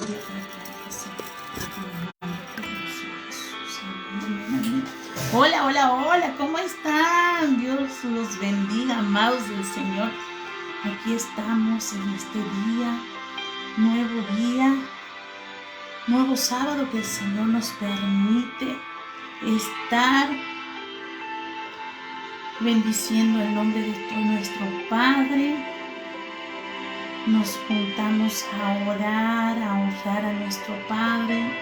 gloria para que sea. Hola, hola, hola, ¿cómo están? Dios los bendiga, amados del Señor. Aquí estamos en este día, nuevo sábado que el Señor nos permite estar bendiciendo el nombre de nuestro Padre. Nos juntamos a orar, a honrar a nuestro Padre,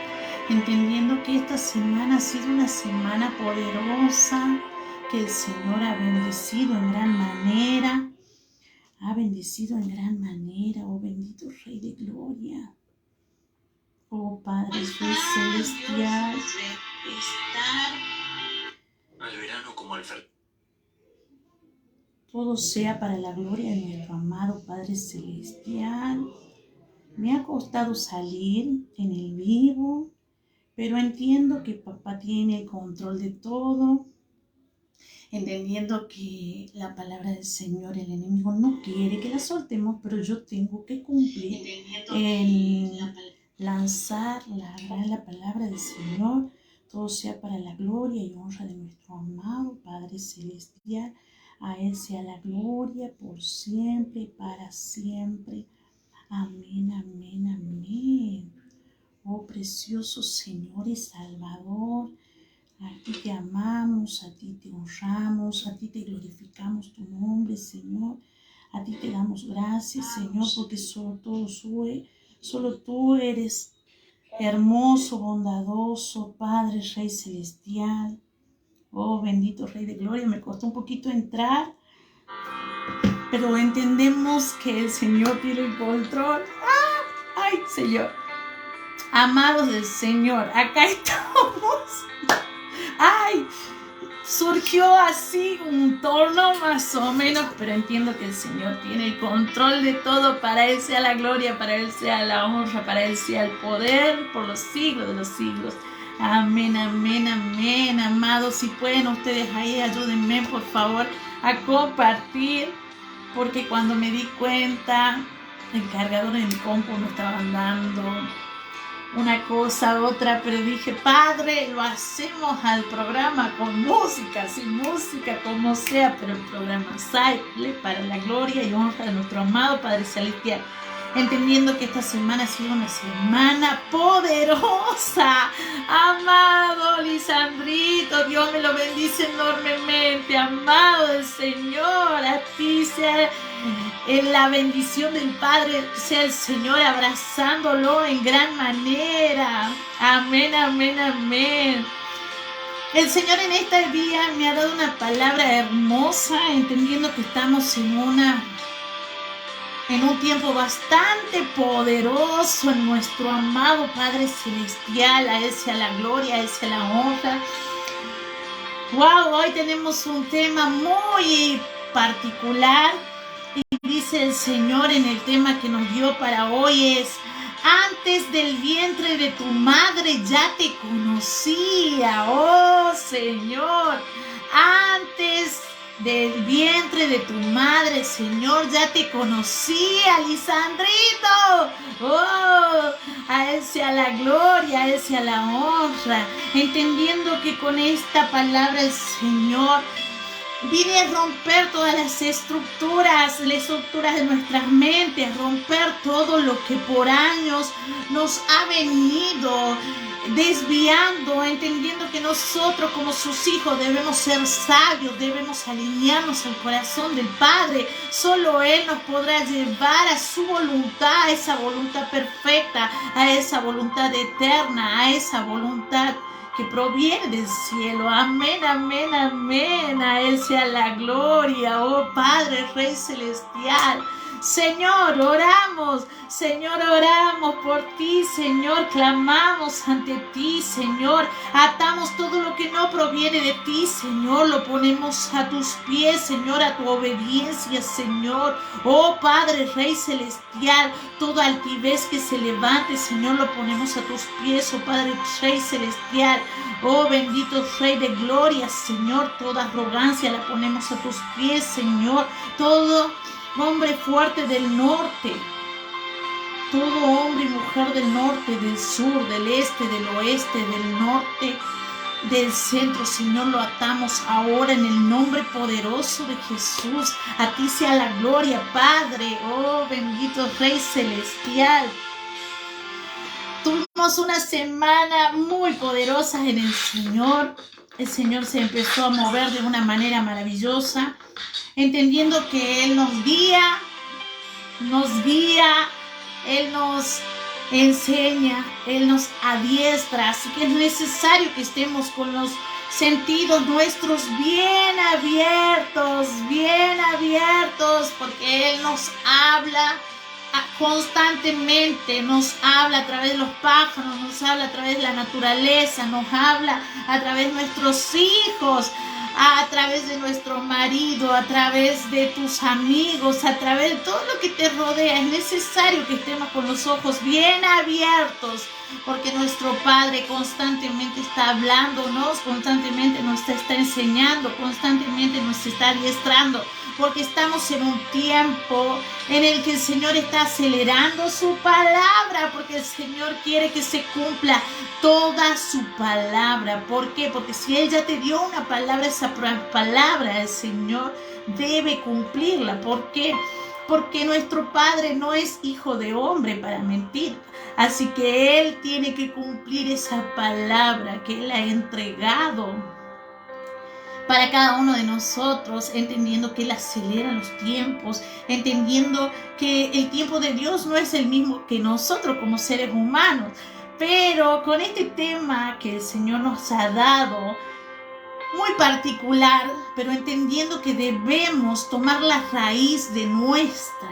entendiendo que esta semana ha sido una semana poderosa, que el Señor ha bendecido en gran manera. Oh bendito Rey de Gloria, oh Padre Celestial. Al verano como al fer. Todo sea para la gloria de nuestro amado Padre Celestial. Me ha costado salir en el vivo, pero entiendo que papá tiene el control de todo. Entendiendo que la palabra del Señor, el enemigo no quiere que la soltemos, pero yo tengo que cumplir en lanzar la palabra del Señor. Todo sea para la gloria y honra de nuestro amado Padre Celestial. A Él sea la gloria por siempre y para siempre. Amén, amén, amén. Oh precioso Señor y Salvador, a ti te amamos, a ti te honramos, a ti te glorificamos tu nombre, Señor. A ti te damos gracias, Señor, porque solo tú eres hermoso, bondadoso, Padre, Rey Celestial. Oh, bendito Rey de Gloria. Me costó un poquito entrar, pero entendemos que el Señor tiene el control. ¡Ay, Señor! Amados del Señor, acá estamos. ¡Ay! Surgió así un tono más o menos, pero entiendo que el Señor tiene el control de todo. Para Él sea la gloria, para Él sea la honra, para Él sea el poder por los siglos de los siglos. Amén, amén, amén. Amados, si pueden ustedes ahí, ayúdenme por favor a compartir, porque cuando me di cuenta, el cargador en el compu me estaba dando una cosa, otra, pero dije, Padre, lo hacemos al programa con música, sin música, como sea, pero el programa sale para la gloria y honra de nuestro amado Padre Celestial. Entendiendo que esta semana ha sido una semana poderosa. Amado Lisandrito, Dios me lo bendice enormemente. Amado del Señor, a ti sea en la bendición del Padre, sea el Señor abrazándolo en gran manera. Amén, amén, amén. El Señor en este día me ha dado una palabra hermosa, entendiendo que estamos en un tiempo bastante poderoso en nuestro amado Padre Celestial. A Él sea la gloria, a Él sea la honra. Wow, hoy tenemos un tema muy particular. Y dice el Señor en el tema que nos dio para hoy es: antes del vientre de tu madre ya te conocía. Oh Señor, antes del vientre de tu madre, Señor, ya te conocía, Lisandrito. Oh, a Él sea la gloria, a Él sea la honra. Entendiendo que con esta palabra el Señor viene a romper todas las estructuras de nuestras mentes, romper todo lo que por años nos ha venido desviando, entendiendo que nosotros como sus hijos debemos ser sabios, debemos alinearnos al corazón del Padre. Solo Él nos podrá llevar a su voluntad, a esa voluntad perfecta, a esa voluntad eterna, a esa voluntad que proviene del cielo. Amén, amén, amén. A Él sea la gloria, oh Padre, Rey Celestial. Señor, oramos por ti, Señor, clamamos ante ti, Señor, atamos todo lo que no proviene de ti, Señor, lo ponemos a tus pies, Señor, a tu obediencia, Señor, oh Padre, Rey Celestial, toda altivez que se levante, Señor, lo ponemos a tus pies, oh Padre, Rey Celestial, oh bendito Rey de Gloria, Señor, toda arrogancia la ponemos a tus pies, Señor, todo hombre fuerte del norte, Todo hombre y mujer del norte, del sur, del este, del oeste, del norte, del centro, Señor, lo atamos ahora en el nombre poderoso de Jesús. A ti sea la gloria, Padre. Oh, bendito Rey Celestial. Tuvimos una semana muy poderosa en el Señor. El Señor se empezó a mover de una manera maravillosa, entendiendo que Él nos guía, Él nos enseña, Él nos adiestra. Así que es necesario que estemos con los sentidos nuestros bien abiertos, porque Él nos habla constantemente, nos habla a través de los pájaros, nos habla a través de la naturaleza, nos habla a través de nuestros hijos, a través de nuestro marido, a través de tus amigos, a través de todo lo que te rodea. Es necesario que estemos con los ojos bien abiertos, porque nuestro Padre constantemente está hablándonos, constantemente nos está enseñando, constantemente nos está adiestrando, porque estamos en un tiempo en el que el Señor está acelerando su palabra, porque el Señor quiere que se cumpla toda su palabra. ¿Por qué? Porque si Él ya te dio una palabra, esa palabra el Señor debe cumplirla. ¿Por qué? Porque nuestro Padre no es hijo de hombre para mentir. Así que Él tiene que cumplir esa palabra que Él ha entregado para cada uno de nosotros, entendiendo que Él acelera los tiempos, entendiendo que el tiempo de Dios no es el mismo que nosotros como seres humanos. Pero con este tema que el Señor nos ha dado, muy particular, pero entendiendo que debemos tomar la raíz de nuestra,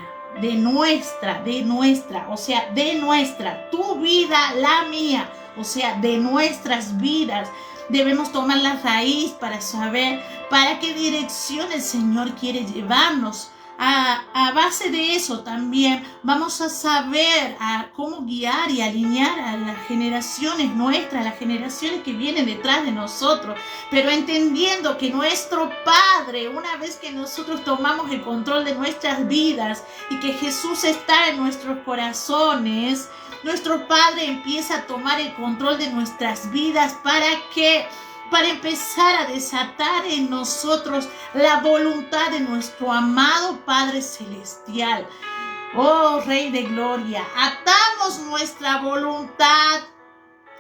tu vida, la mía, o sea, de nuestras vidas. Debemos tomar la raíz para saber para qué dirección el Señor quiere llevarnos. A base de eso también vamos a saber cómo guiar y alinear a las generaciones nuestras, las generaciones que vienen detrás de nosotros, pero entendiendo que nuestro Padre, una vez que nosotros tomamos el control de nuestras vidas y que Jesús está en nuestros corazones, nuestro Padre empieza a tomar el control de nuestras vidas. ¿Para qué? Para empezar a desatar en nosotros la voluntad de nuestro amado Padre Celestial. Oh, Rey de Gloria, atamos nuestra voluntad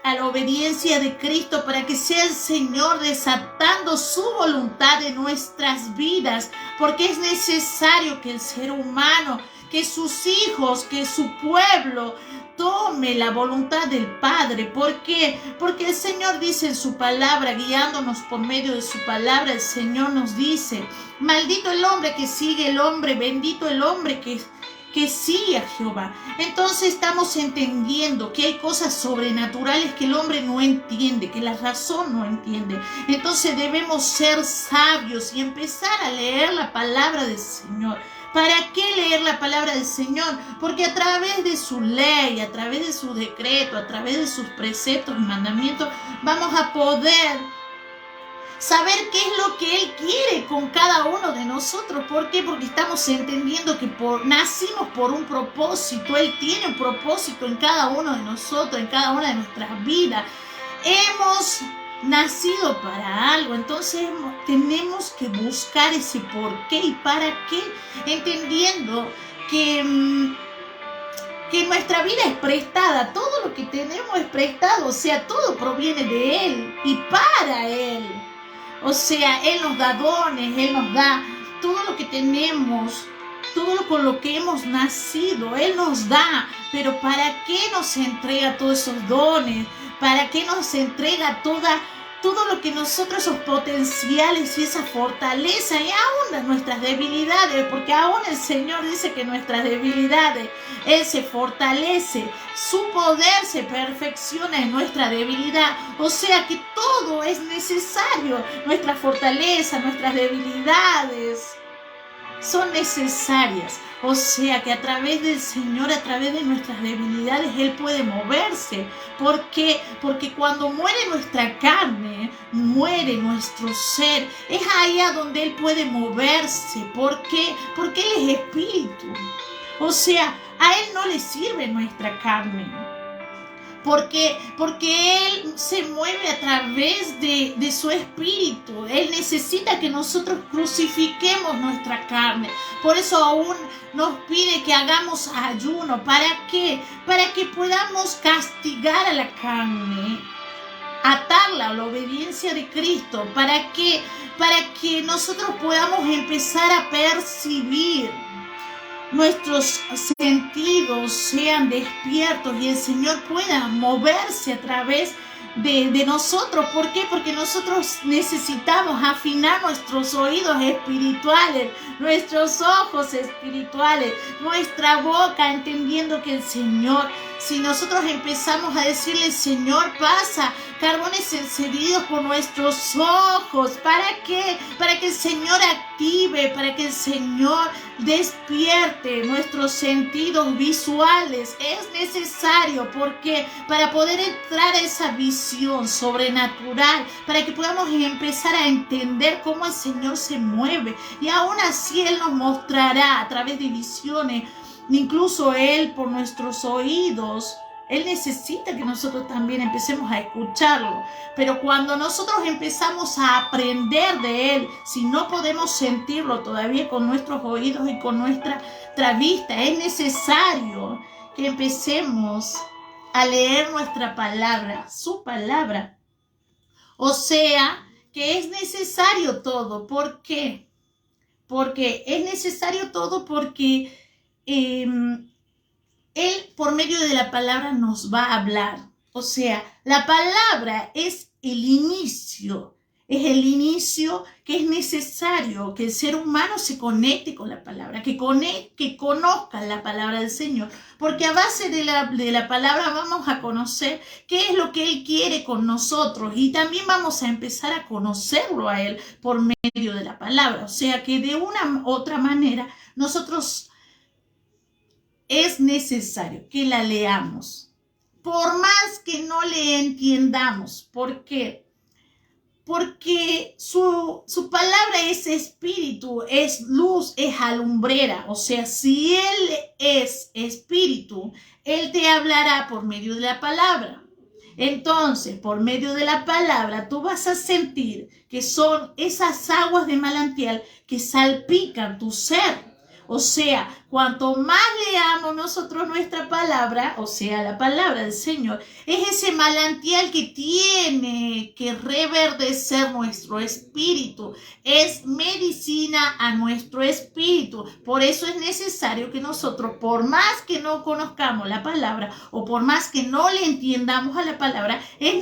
a la obediencia de Cristo para que sea el Señor desatando su voluntad en nuestras vidas, porque es necesario que el ser humano, que sus hijos, que su pueblo tome la voluntad del Padre. ¿Por qué? Porque el Señor dice en su palabra, guiándonos por medio de su palabra, el Señor nos dice: maldito el hombre que sigue el hombre, bendito el hombre que sigue a Jehová. Entonces estamos entendiendo que hay cosas sobrenaturales que el hombre no entiende, que la razón no entiende. Entonces debemos ser sabios y empezar a leer la palabra del Señor. ¿Para qué leer la palabra del Señor? Porque a través de su ley, a través de su decreto, a través de sus preceptos y mandamientos, vamos a poder saber qué es lo que Él quiere con cada uno de nosotros. ¿Por qué? Porque estamos entendiendo que nacimos por un propósito. Él tiene un propósito en cada uno de nosotros, en cada una de nuestras vidas. Hemos nacido para algo, entonces tenemos que buscar ese por qué y para qué, entendiendo que nuestra vida es prestada, todo lo que tenemos es prestado, o sea, todo proviene de Él y para Él. O sea, Él nos da dones, Él nos da todo lo que tenemos, todo lo con lo que hemos nacido, Él nos da. Pero ¿para qué nos entrega todos esos dones? ¿Para qué nos entrega todo lo que nosotros, esos potenciales y esa fortaleza y aún nuestras debilidades? Porque aún el Señor dice que nuestras debilidades, Él se fortalece, su poder se perfecciona en nuestra debilidad. O sea que todo es necesario, nuestra fortaleza, nuestras debilidades son necesarias. O sea que a través del Señor, a través de nuestras debilidades, Él puede moverse. ¿Por qué? Porque cuando muere nuestra carne, muere nuestro ser. Es ahí a donde Él puede moverse. ¿Por qué? Porque Él es espíritu. O sea, A Él no le sirve nuestra carne. Porque Él se mueve a través de su espíritu. Él necesita que nosotros crucifiquemos nuestra carne. Por eso aún nos pide que hagamos ayuno. ¿Para qué? Para que podamos castigar a la carne, atarla a la obediencia de Cristo. ¿Para qué? Para que nosotros podamos empezar a percibir, nuestros sentidos sean despiertos y el Señor pueda moverse a través de nosotros. ¿Por qué? Porque nosotros necesitamos afinar nuestros oídos espirituales, nuestros ojos espirituales, nuestra boca, entendiendo que el Señor, si nosotros empezamos a decirle, Señor, pasa carbones encendidos por nuestros ojos. ¿Para qué? Para que el Señor active, para que el Señor despierte nuestros sentidos visuales. Es necesario, porque para poder entrar a esa visión sobrenatural, para que podamos empezar a entender cómo el Señor se mueve, y aún así Él nos mostrará a través de visiones, incluso Él por nuestros oídos. Él necesita que nosotros también empecemos a escucharlo. Pero cuando nosotros empezamos a aprender de Él, si no podemos sentirlo todavía con nuestros oídos y con nuestra vista, es necesario que empecemos a leer nuestra palabra, su palabra. O sea, que es necesario todo. ¿Por qué? Porque es necesario todo porque Él, por medio de la palabra, nos va a hablar. O sea, la palabra es el inicio. Es el inicio que es necesario que el ser humano se conecte con la palabra, que conozca la palabra del Señor. Porque a base de la palabra vamos a conocer qué es lo que Él quiere con nosotros. Y también vamos a empezar a conocerlo a Él por medio de la palabra. O sea que de una u otra manera nosotros es necesario que la leamos, por más que no le entiendamos. ¿Por qué? Porque su palabra es espíritu, es luz, es alumbrera. O sea, si Él es espíritu, Él te hablará por medio de la palabra. Entonces, por medio de la palabra, tú vas a sentir que son esas aguas de manantial que salpican tu ser. O sea, cuanto más leamos nosotros nuestra palabra, o sea, la palabra del Señor, es ese manantial que tiene que reverdecer nuestro espíritu. Es medicina a nuestro espíritu. Por eso es necesario que nosotros, por más que no conozcamos la palabra o por más que no le entiendamos a la palabra, es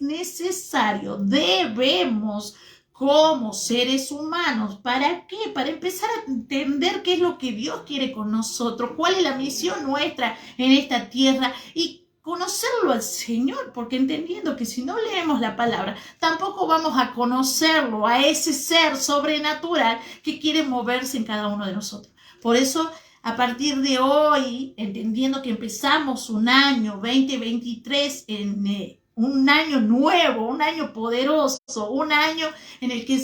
necesario, debemos, como seres humanos. ¿Para qué? Para empezar a entender qué es lo que Dios quiere con nosotros, cuál es la misión nuestra en esta tierra y conocerlo al Señor, porque entendiendo que si no leemos la palabra, tampoco vamos a conocerlo, a ese ser sobrenatural que quiere moverse en cada uno de nosotros. Por eso, a partir de hoy, entendiendo que empezamos un año 2023 un año nuevo, un año poderoso, un año en el que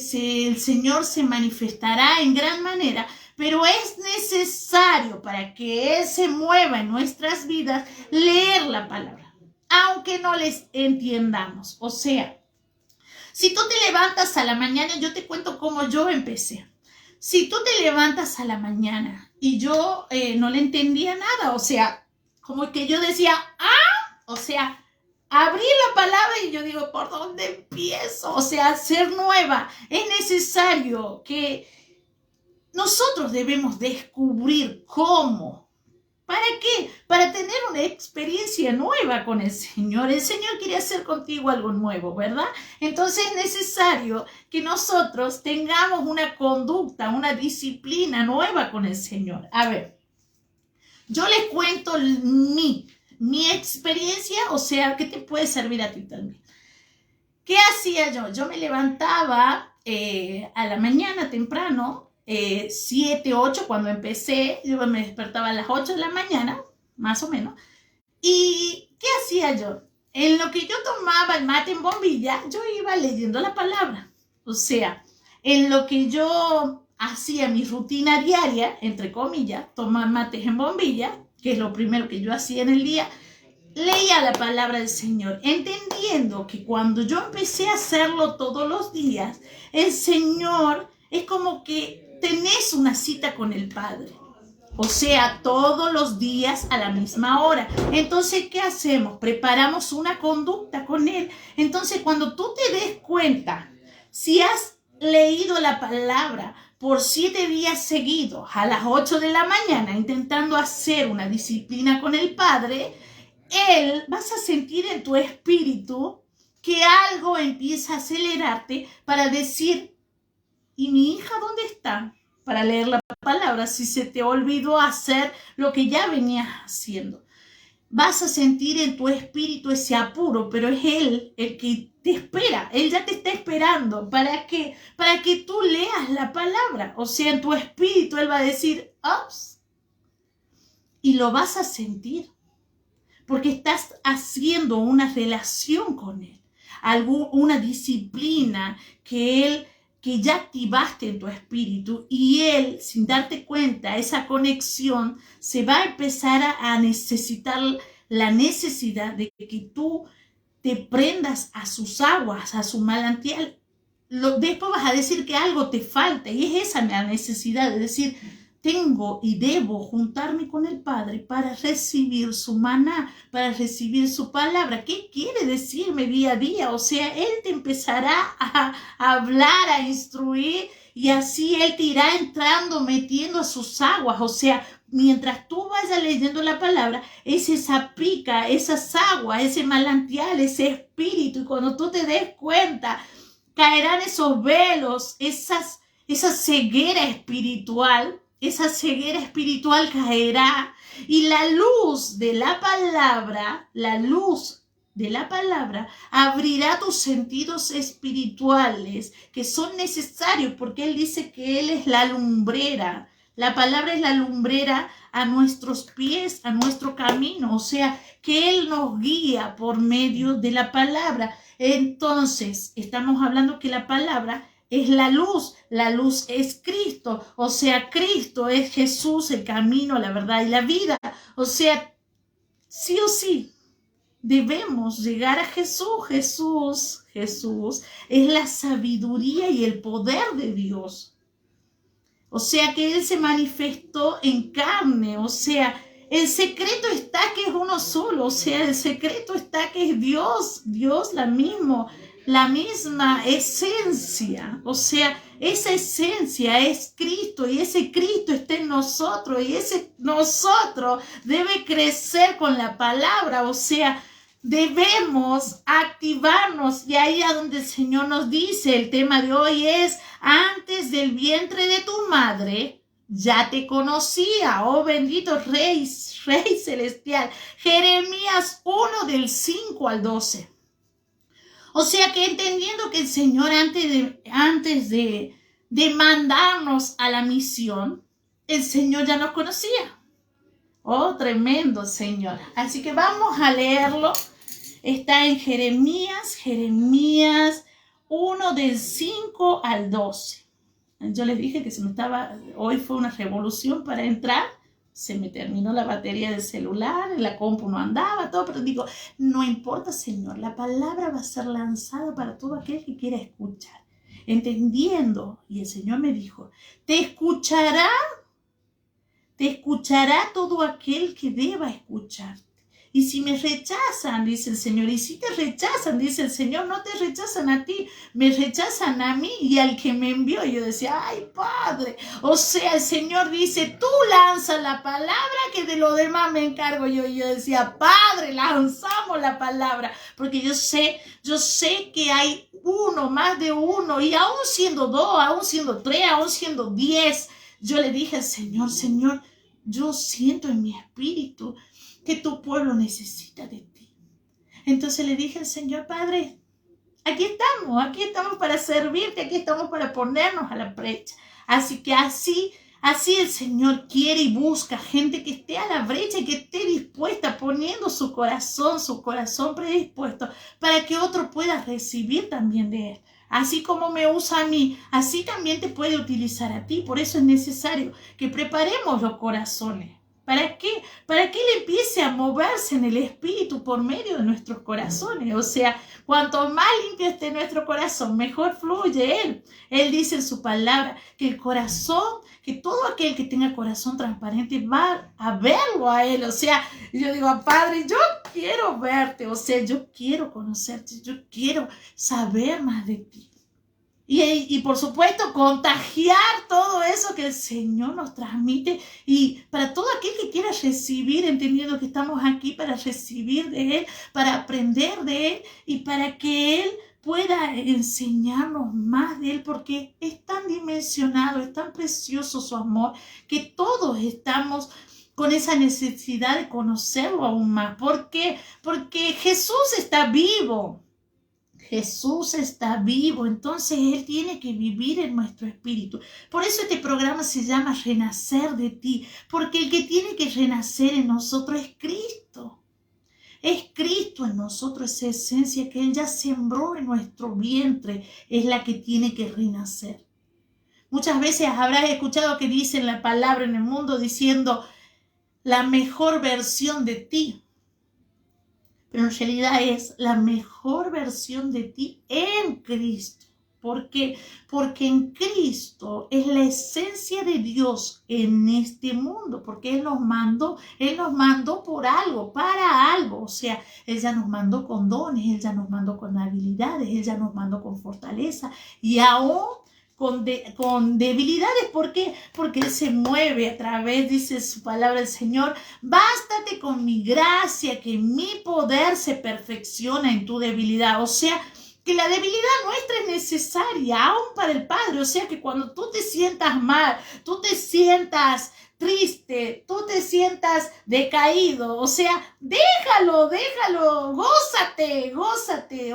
el Señor se manifestará en gran manera, pero es necesario para que Él se mueva en nuestras vidas leer la palabra, aunque no les entiendamos. O sea, si tú te levantas a la mañana, yo te cuento cómo yo empecé. Si tú te levantas a la mañana y yo no le entendía nada, o sea, como que yo decía, o sea, abrí la palabra y yo digo, ¿por dónde empiezo? O sea, ser nueva. Es necesario que nosotros debemos descubrir cómo. ¿Para qué? Para tener una experiencia nueva con el Señor. El Señor quiere hacer contigo algo nuevo, ¿verdad? Entonces es necesario que nosotros tengamos una conducta, una disciplina nueva con el Señor. A ver, yo les cuento mi experiencia, o sea, ¿qué te puede servir a ti también? ¿Qué hacía yo? Yo me levantaba a la mañana temprano, 7, 8, cuando empecé, yo me despertaba a las 8 de la mañana, más o menos. ¿Y qué hacía yo? En lo que yo tomaba el mate en bombilla, yo iba leyendo la palabra. O sea, en lo que yo hacía mi rutina diaria, entre comillas, tomar mates en bombilla, que es lo primero que yo hacía en el día, leía la palabra del Señor, entendiendo que cuando yo empecé a hacerlo todos los días, el Señor es como que tenés una cita con el Padre. O sea, todos los días a la misma hora. Entonces, ¿qué hacemos? Preparamos una conducta con Él. Entonces, cuando tú te des cuenta, si has leído la palabra por 7 días seguidos, a las 8 de la mañana, intentando hacer una disciplina con el Padre, vas a sentir en tu espíritu que algo empieza a acelerarte para decir, ¿y mi hija dónde está? Para leer la palabra, si se te olvidó hacer lo que ya venías haciendo. Vas a sentir en tu espíritu ese apuro, pero es Él el que te espera. Él ya te está esperando. ¿Para qué? Para que tú leas la palabra. O sea, en tu espíritu Él va a decir, ups, y lo vas a sentir. Porque estás haciendo una relación con Él. Una disciplina que ya activaste en tu espíritu, y Él, sin darte cuenta, esa conexión se va a empezar a necesitar la necesidad de que tú te prendas a sus aguas, a su manantial. Después vas a decir que algo te falta, y es esa la necesidad de decir, tengo y debo juntarme con el Padre para recibir su maná, para recibir su palabra. ¿Qué quiere decirme día a día? O sea, Él te empezará a hablar, a instruir, y así Él te irá entrando, metiendo a sus aguas. O sea, mientras tú vayas leyendo la palabra, esa pica, esas aguas, ese manantial, ese espíritu, y cuando tú te des cuenta, caerán esos velos, esa ceguera espiritual. Esa ceguera espiritual caerá, y la luz de la palabra abrirá tus sentidos espirituales que son necesarios, porque Él dice que Él es la lumbrera. La palabra es la lumbrera a nuestros pies, a nuestro camino. O sea, que Él nos guía por medio de la palabra. Entonces, estamos hablando que la palabra es la luz es Cristo, o sea, Cristo es Jesús, el camino, la verdad y la vida. O sea, sí o sí, debemos llegar a Jesús. Jesús es la sabiduría y el poder de Dios. O sea, que Él se manifestó en carne, o sea, el secreto está que es uno solo, o sea, el secreto está que es Dios, la misma esencia. O sea, esa esencia es Cristo, y ese Cristo está en nosotros, y ese nosotros debe crecer con la palabra. O sea, debemos activarnos, y ahí a donde el Señor nos dice, el tema de hoy es, antes del vientre de tu madre, ya te conocía, oh bendito Rey celestial. Jeremías 1 del 5 al 12. O sea que entendiendo que el Señor antes de mandarnos a la misión, el Señor ya nos conocía. Oh, tremendo Señor. Así que vamos a leerlo. Está en Jeremías 1 del 5 al 12. Yo les dije que hoy fue una revolución para entrar. Se me terminó la batería del celular, la compu no andaba, todo, pero digo, no importa, Señor, la palabra va a ser lanzada para todo aquel que quiera escuchar. Entendiendo, y el Señor me dijo, te escuchará todo aquel que deba escucharte. Y si me rechazan, dice el Señor, y si te rechazan, dice el Señor, no te rechazan a ti, me rechazan a mí y al que me envió. Yo decía, ay, Padre. O sea, el Señor dice, tú lanza la palabra, que de lo demás me encargo yo. Y yo decía, Padre, lanzamos la palabra, porque yo sé que hay uno, más de uno, y aún siendo 2, aún siendo 3, aún siendo 10, yo le dije al Señor, Señor, yo siento en mi espíritu que tu pueblo necesita de ti. Entonces le dije al Señor, Padre, aquí estamos para servirte, aquí estamos para ponernos a la brecha. Así que así el Señor quiere y busca gente que esté a la brecha y que esté dispuesta, poniendo su corazón predispuesto para que otro pueda recibir también de Él. Así como me usa a mí, así también te puede utilizar a ti. Por eso es necesario que preparemos los corazones. ¿Para qué? Para que Él empiece a moverse en el Espíritu por medio de nuestros corazones. O sea, cuanto más limpio esté nuestro corazón, mejor fluye Él. Él dice en su palabra que el corazón, que todo aquel que tenga corazón transparente va a verlo a Él. O sea, yo digo, Padre, yo quiero verte. O sea, yo quiero conocerte. Yo quiero saber más de ti. Y por supuesto, contagiar todo eso que el Señor nos transmite. Y para todo aquel que quiera recibir, entendiendo que estamos aquí para recibir de Él, para aprender de Él y para que Él pueda enseñarnos más de Él, porque es tan dimensionado, es tan precioso su amor, que todos estamos con esa necesidad de conocerlo aún más. ¿Por qué? Porque Jesús está vivo. Jesús está vivo, entonces Él tiene que vivir en nuestro espíritu. Por eso este programa se llama Renacer de ti, porque el que tiene que renacer en nosotros es Cristo. Es Cristo en nosotros, esa esencia que Él ya sembró en nuestro vientre, es la que tiene que renacer. Muchas veces habrás escuchado que dicen la palabra en el mundo diciendo la mejor versión de ti. Pero en realidad es la mejor versión de ti en Cristo. ¿Por qué? Porque en Cristo es la esencia de Dios en este mundo, porque Él nos mandó por algo, para algo. O sea, Él ya nos mandó con dones, Él ya nos mandó con habilidades, Él ya nos mandó con fortaleza y aún con debilidades. ¿Por qué? Porque Él se mueve a través, dice su palabra el Señor, bástate con mi gracia, que mi poder se perfecciona en tu debilidad. O sea, que la debilidad nuestra es necesaria aún para el Padre. O sea, que cuando tú te sientas mal, tú te sientas triste, tú te sientas decaído, o sea, déjalo, gózate.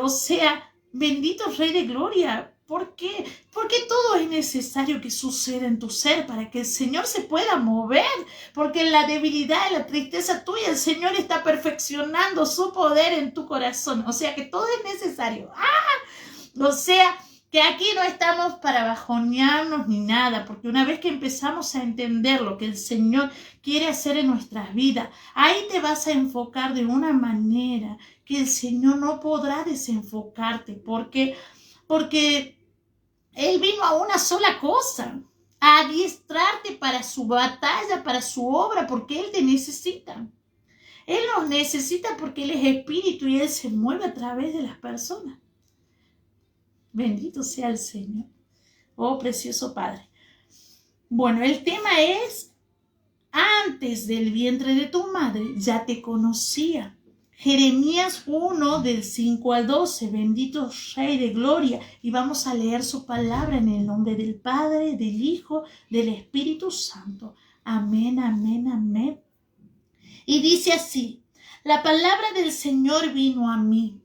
O sea, bendito Rey de Gloria. ¿Por qué? Porque todo es necesario que suceda en tu ser para que el Señor se pueda mover. Porque en la debilidad, en la tristeza tuya, el Señor está perfeccionando su poder en tu corazón. O sea que todo es necesario. O sea que aquí no estamos para bajonearnos ni nada. Porque una vez que empezamos a entender lo que el Señor quiere hacer en nuestras vidas, ahí te vas a enfocar de una manera que el Señor no podrá desenfocarte. Porque Él vino a una sola cosa, a adiestrarte para su batalla, para su obra, porque Él te necesita. Él nos necesita porque Él es espíritu y Él se mueve a través de las personas. Bendito sea el Señor. Oh, precioso Padre. Bueno, el tema es, antes del vientre de tu madre ya te conocía. Jeremías 1 del 5 al 12, bendito Rey de Gloria. Y vamos a leer su palabra en el nombre del Padre, del Hijo, del Espíritu Santo. Amén, amén, amén. Y dice así, la palabra del Señor vino a mí.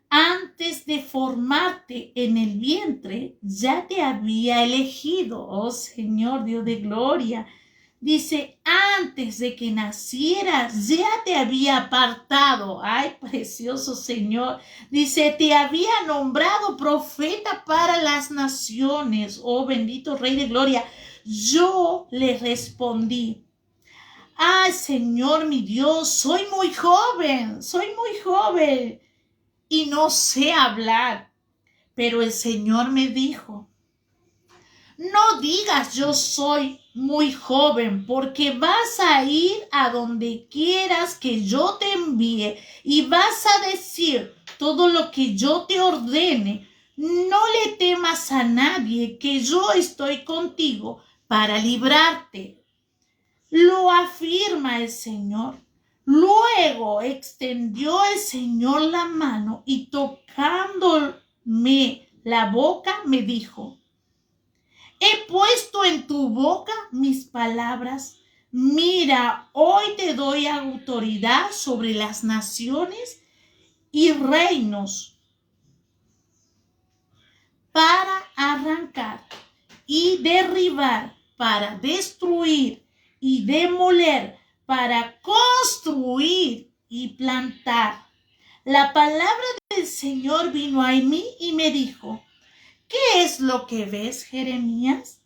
Antes de formarte en el vientre, ya te había elegido, oh Señor Dios de gloria. Dice, antes de que nacieras, ya te había apartado. Ay, precioso Señor. Dice, te había nombrado profeta para las naciones. Oh, bendito Rey de Gloria. Yo le respondí, ay, Señor mi Dios, soy muy joven y no sé hablar. Pero el Señor me dijo, no digas yo soy muy joven, porque vas a ir a donde quieras que yo te envíe y vas a decir todo lo que yo te ordene. No le temas a nadie, que yo estoy contigo para librarte. Lo afirma el Señor. Luego extendió el Señor la mano y tocándome la boca me dijo, he puesto en tu boca mis palabras. Mira, hoy te doy autoridad sobre las naciones y reinos para arrancar y derribar, para destruir y demoler, para construir y plantar. La palabra del Señor vino a mí y me dijo, ¿Qué es lo que ves, Jeremías?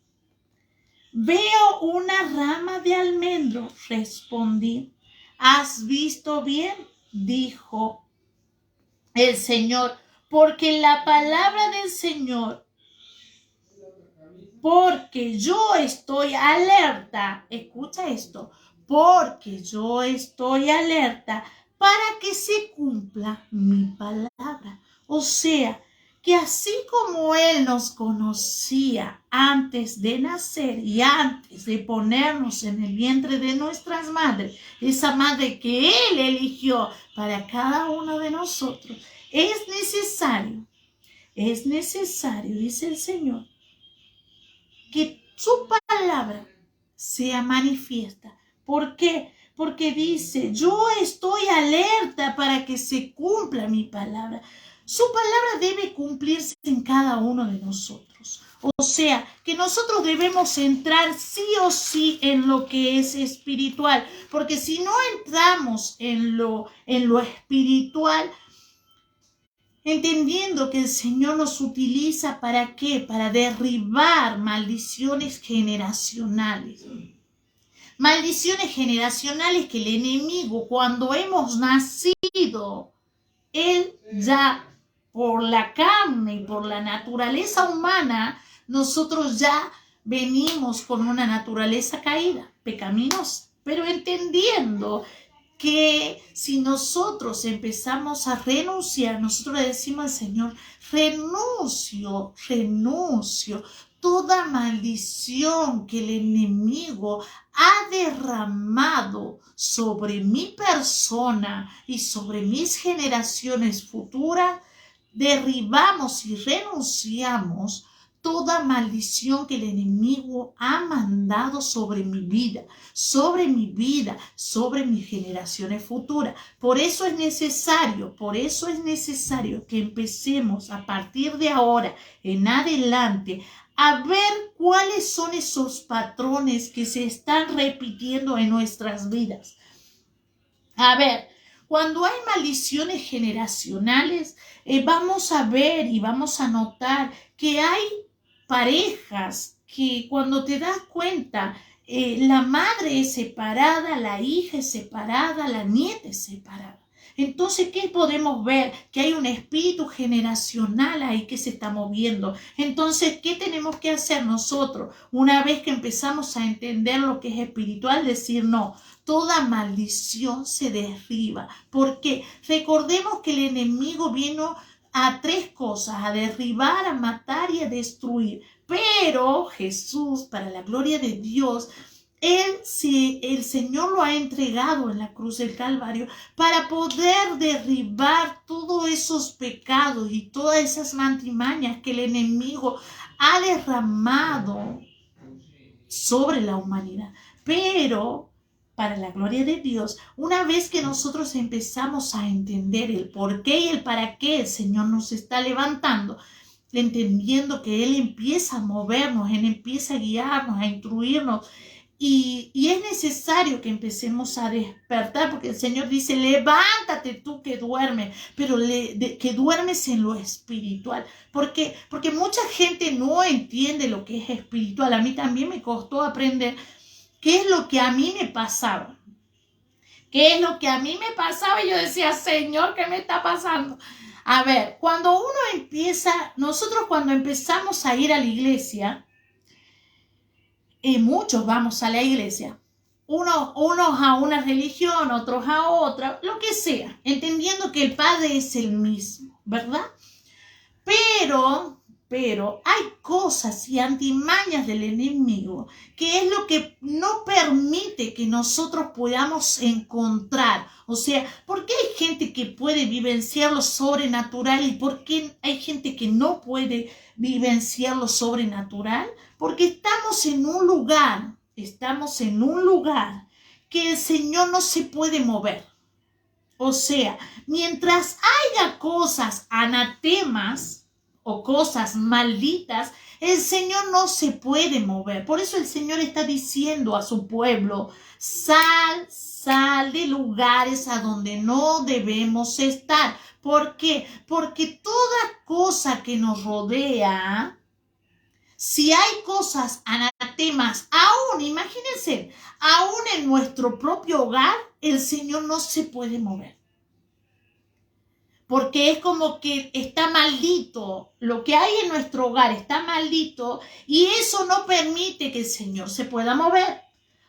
Veo una rama de almendro, respondí. ¿Has visto bien? Dijo el Señor, porque la palabra del Señor, porque yo estoy alerta, escucha esto, porque yo estoy alerta para que se cumpla mi palabra. O sea, que así como Él nos conocía antes de nacer y antes de ponernos en el vientre de nuestras madres, esa madre que Él eligió para cada uno de nosotros, es necesario, dice el Señor, que su palabra sea manifiesta. ¿Por qué? Porque dice, yo estoy alerta para que se cumpla mi palabra. Su palabra debe cumplirse en cada uno de nosotros. O sea, que nosotros debemos entrar sí o sí en lo que es espiritual. Porque si no entramos en lo espiritual, entendiendo que el Señor nos utiliza ¿para qué? Para derribar maldiciones generacionales. Maldiciones generacionales que el enemigo, cuando hemos nacido, él ya por la carne y por la naturaleza humana, nosotros ya venimos con una naturaleza caída, pecaminosa, pero entendiendo que si nosotros empezamos a renunciar, nosotros le decimos al Señor, renuncio toda maldición que el enemigo ha derramado sobre mi persona y sobre mis generaciones futuras, derribamos y renunciamos toda maldición que el enemigo ha mandado sobre mi vida, sobre mis generaciones futuras. Por eso es necesario que empecemos a partir de ahora en adelante a ver cuáles son esos patrones que se están repitiendo en nuestras vidas. A ver, cuando hay maldiciones generacionales, vamos a ver y vamos a notar que hay parejas que cuando te das cuenta, la madre es separada, la hija es separada, la nieta es separada. Entonces, ¿qué podemos ver? Que hay un espíritu generacional ahí que se está moviendo. Entonces, ¿qué tenemos que hacer nosotros? Una vez que empezamos a entender lo que es espiritual, decir no. Toda maldición se derriba. ¿Por qué? Recordemos que el enemigo vino a tres cosas: a derribar, a matar y a destruir. Pero Jesús, para la gloria de Dios, el Señor lo ha entregado en la cruz del Calvario para poder derribar todos esos pecados y todas esas mantimañas que el enemigo ha derramado sobre la humanidad. Pero para la gloria de Dios, una vez que nosotros empezamos a entender el por qué y el para qué el Señor nos está levantando, entendiendo que Él empieza a movernos, Él empieza a guiarnos, a instruirnos, y es necesario que empecemos a despertar, porque el Señor dice, levántate tú que duermes, pero que duermes en lo espiritual, porque mucha gente no entiende lo que es espiritual. A mí también me costó aprender qué es lo que a mí me pasaba. ¿Qué es lo que a mí me pasaba? Y yo decía, Señor, ¿qué me está pasando? A ver, nosotros cuando empezamos a ir a la iglesia, y muchos vamos a la iglesia, unos a una religión, otros a otra, lo que sea, entendiendo que el Padre es el mismo, ¿verdad? Pero hay cosas y antimañas del enemigo que es lo que no permite que nosotros podamos encontrar. O sea, ¿por qué hay gente que puede vivenciar lo sobrenatural y por qué hay gente que no puede vivenciar lo sobrenatural? Porque estamos en un lugar que el Señor no se puede mover. O sea, mientras haya cosas, anatemas, o cosas malditas, el Señor no se puede mover. Por eso el Señor está diciendo a su pueblo, sal de lugares a donde no debemos estar. ¿Por qué? Porque toda cosa que nos rodea, si hay cosas anatemas, aún, imagínense, aún en nuestro propio hogar, el Señor no se puede mover. Porque es como que está maldito, lo que hay en nuestro hogar está maldito y eso no permite que el Señor se pueda mover.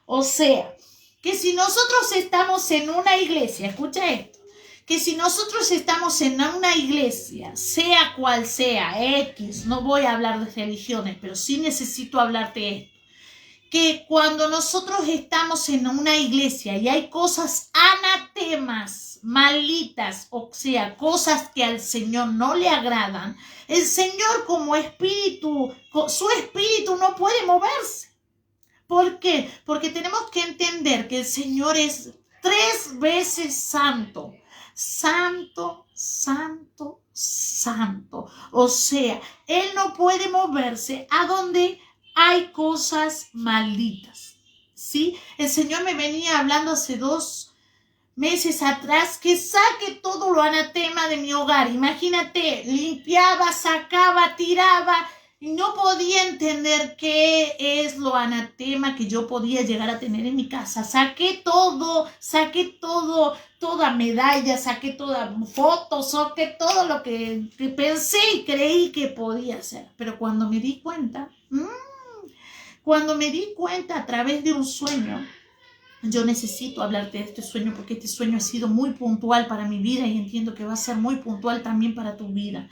O sea, que si nosotros estamos en una iglesia, escucha esto, que si nosotros estamos en una iglesia, sea cual sea, X, no voy a hablar de religiones, pero sí necesito hablarte de esto, que cuando nosotros estamos en una iglesia y hay cosas anatemas, malditas, o sea, cosas que al Señor no le agradan, el Señor como espíritu, su espíritu no puede moverse. ¿Por qué? Porque tenemos que entender que el Señor es 3 veces santo. Santo, santo, santo. O sea, Él no puede moverse a donde hay cosas malditas. ¿Sí? El Señor me venía hablando hace 2 meses atrás que saque todo lo anatema de mi hogar. Imagínate, limpiaba, sacaba, tiraba y no podía entender qué es lo anatema que yo podía llegar a tener en mi casa. Saqué todo, toda medalla, saqué todas fotos, saqué todo lo que pensé y creí que podía hacer. Pero cuando me di cuenta, a través de un sueño, yo necesito hablarte de este sueño porque este sueño ha sido muy puntual para mi vida y entiendo que va a ser muy puntual también para tu vida.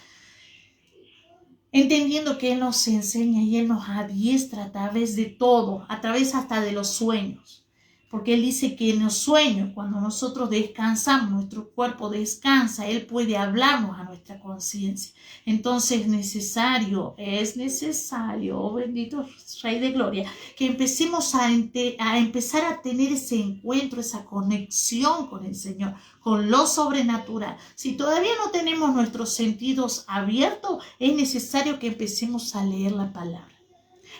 Entendiendo que Él nos enseña y Él nos adiestra a través de todo, a través hasta de los sueños. Porque Él dice que en los sueños, cuando nosotros descansamos, nuestro cuerpo descansa, Él puede hablarnos a nuestra conciencia. Entonces es necesario, oh bendito Rey de Gloria, que empecemos a empezar a tener ese encuentro, esa conexión con el Señor, con lo sobrenatural. Si todavía no tenemos nuestros sentidos abiertos, es necesario que empecemos a leer la palabra,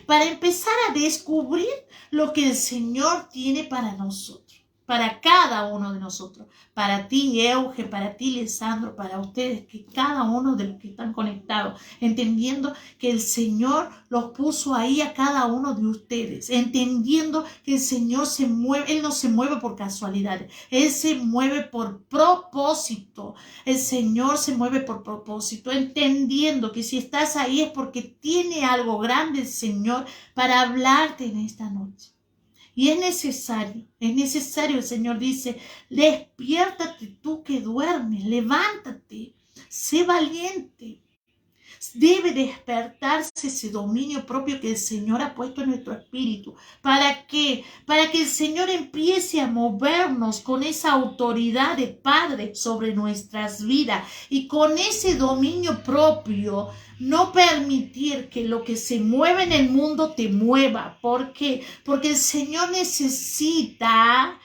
para empezar a descubrir lo que el Señor tiene para nosotros, para cada uno de nosotros, para ti, Euge, para ti, Lisandro, para ustedes, que cada uno de los que están conectados, entendiendo que el Señor los puso ahí a cada uno de ustedes, entendiendo que el Señor se mueve, Él no se mueve por casualidad, Él se mueve por propósito, el Señor se mueve por propósito, entendiendo que si estás ahí es porque tiene algo grande el Señor para hablarte en esta noche. Y es necesario, el Señor dice, despiértate tú que duermes, levántate, sé valiente. Debe despertarse ese dominio propio que el Señor ha puesto en nuestro espíritu. ¿Para qué? Para que el Señor empiece a movernos con esa autoridad de Padre sobre nuestras vidas y con ese dominio propio no permitir que lo que se mueve en el mundo te mueva. ¿Por qué? Porque el Señor necesita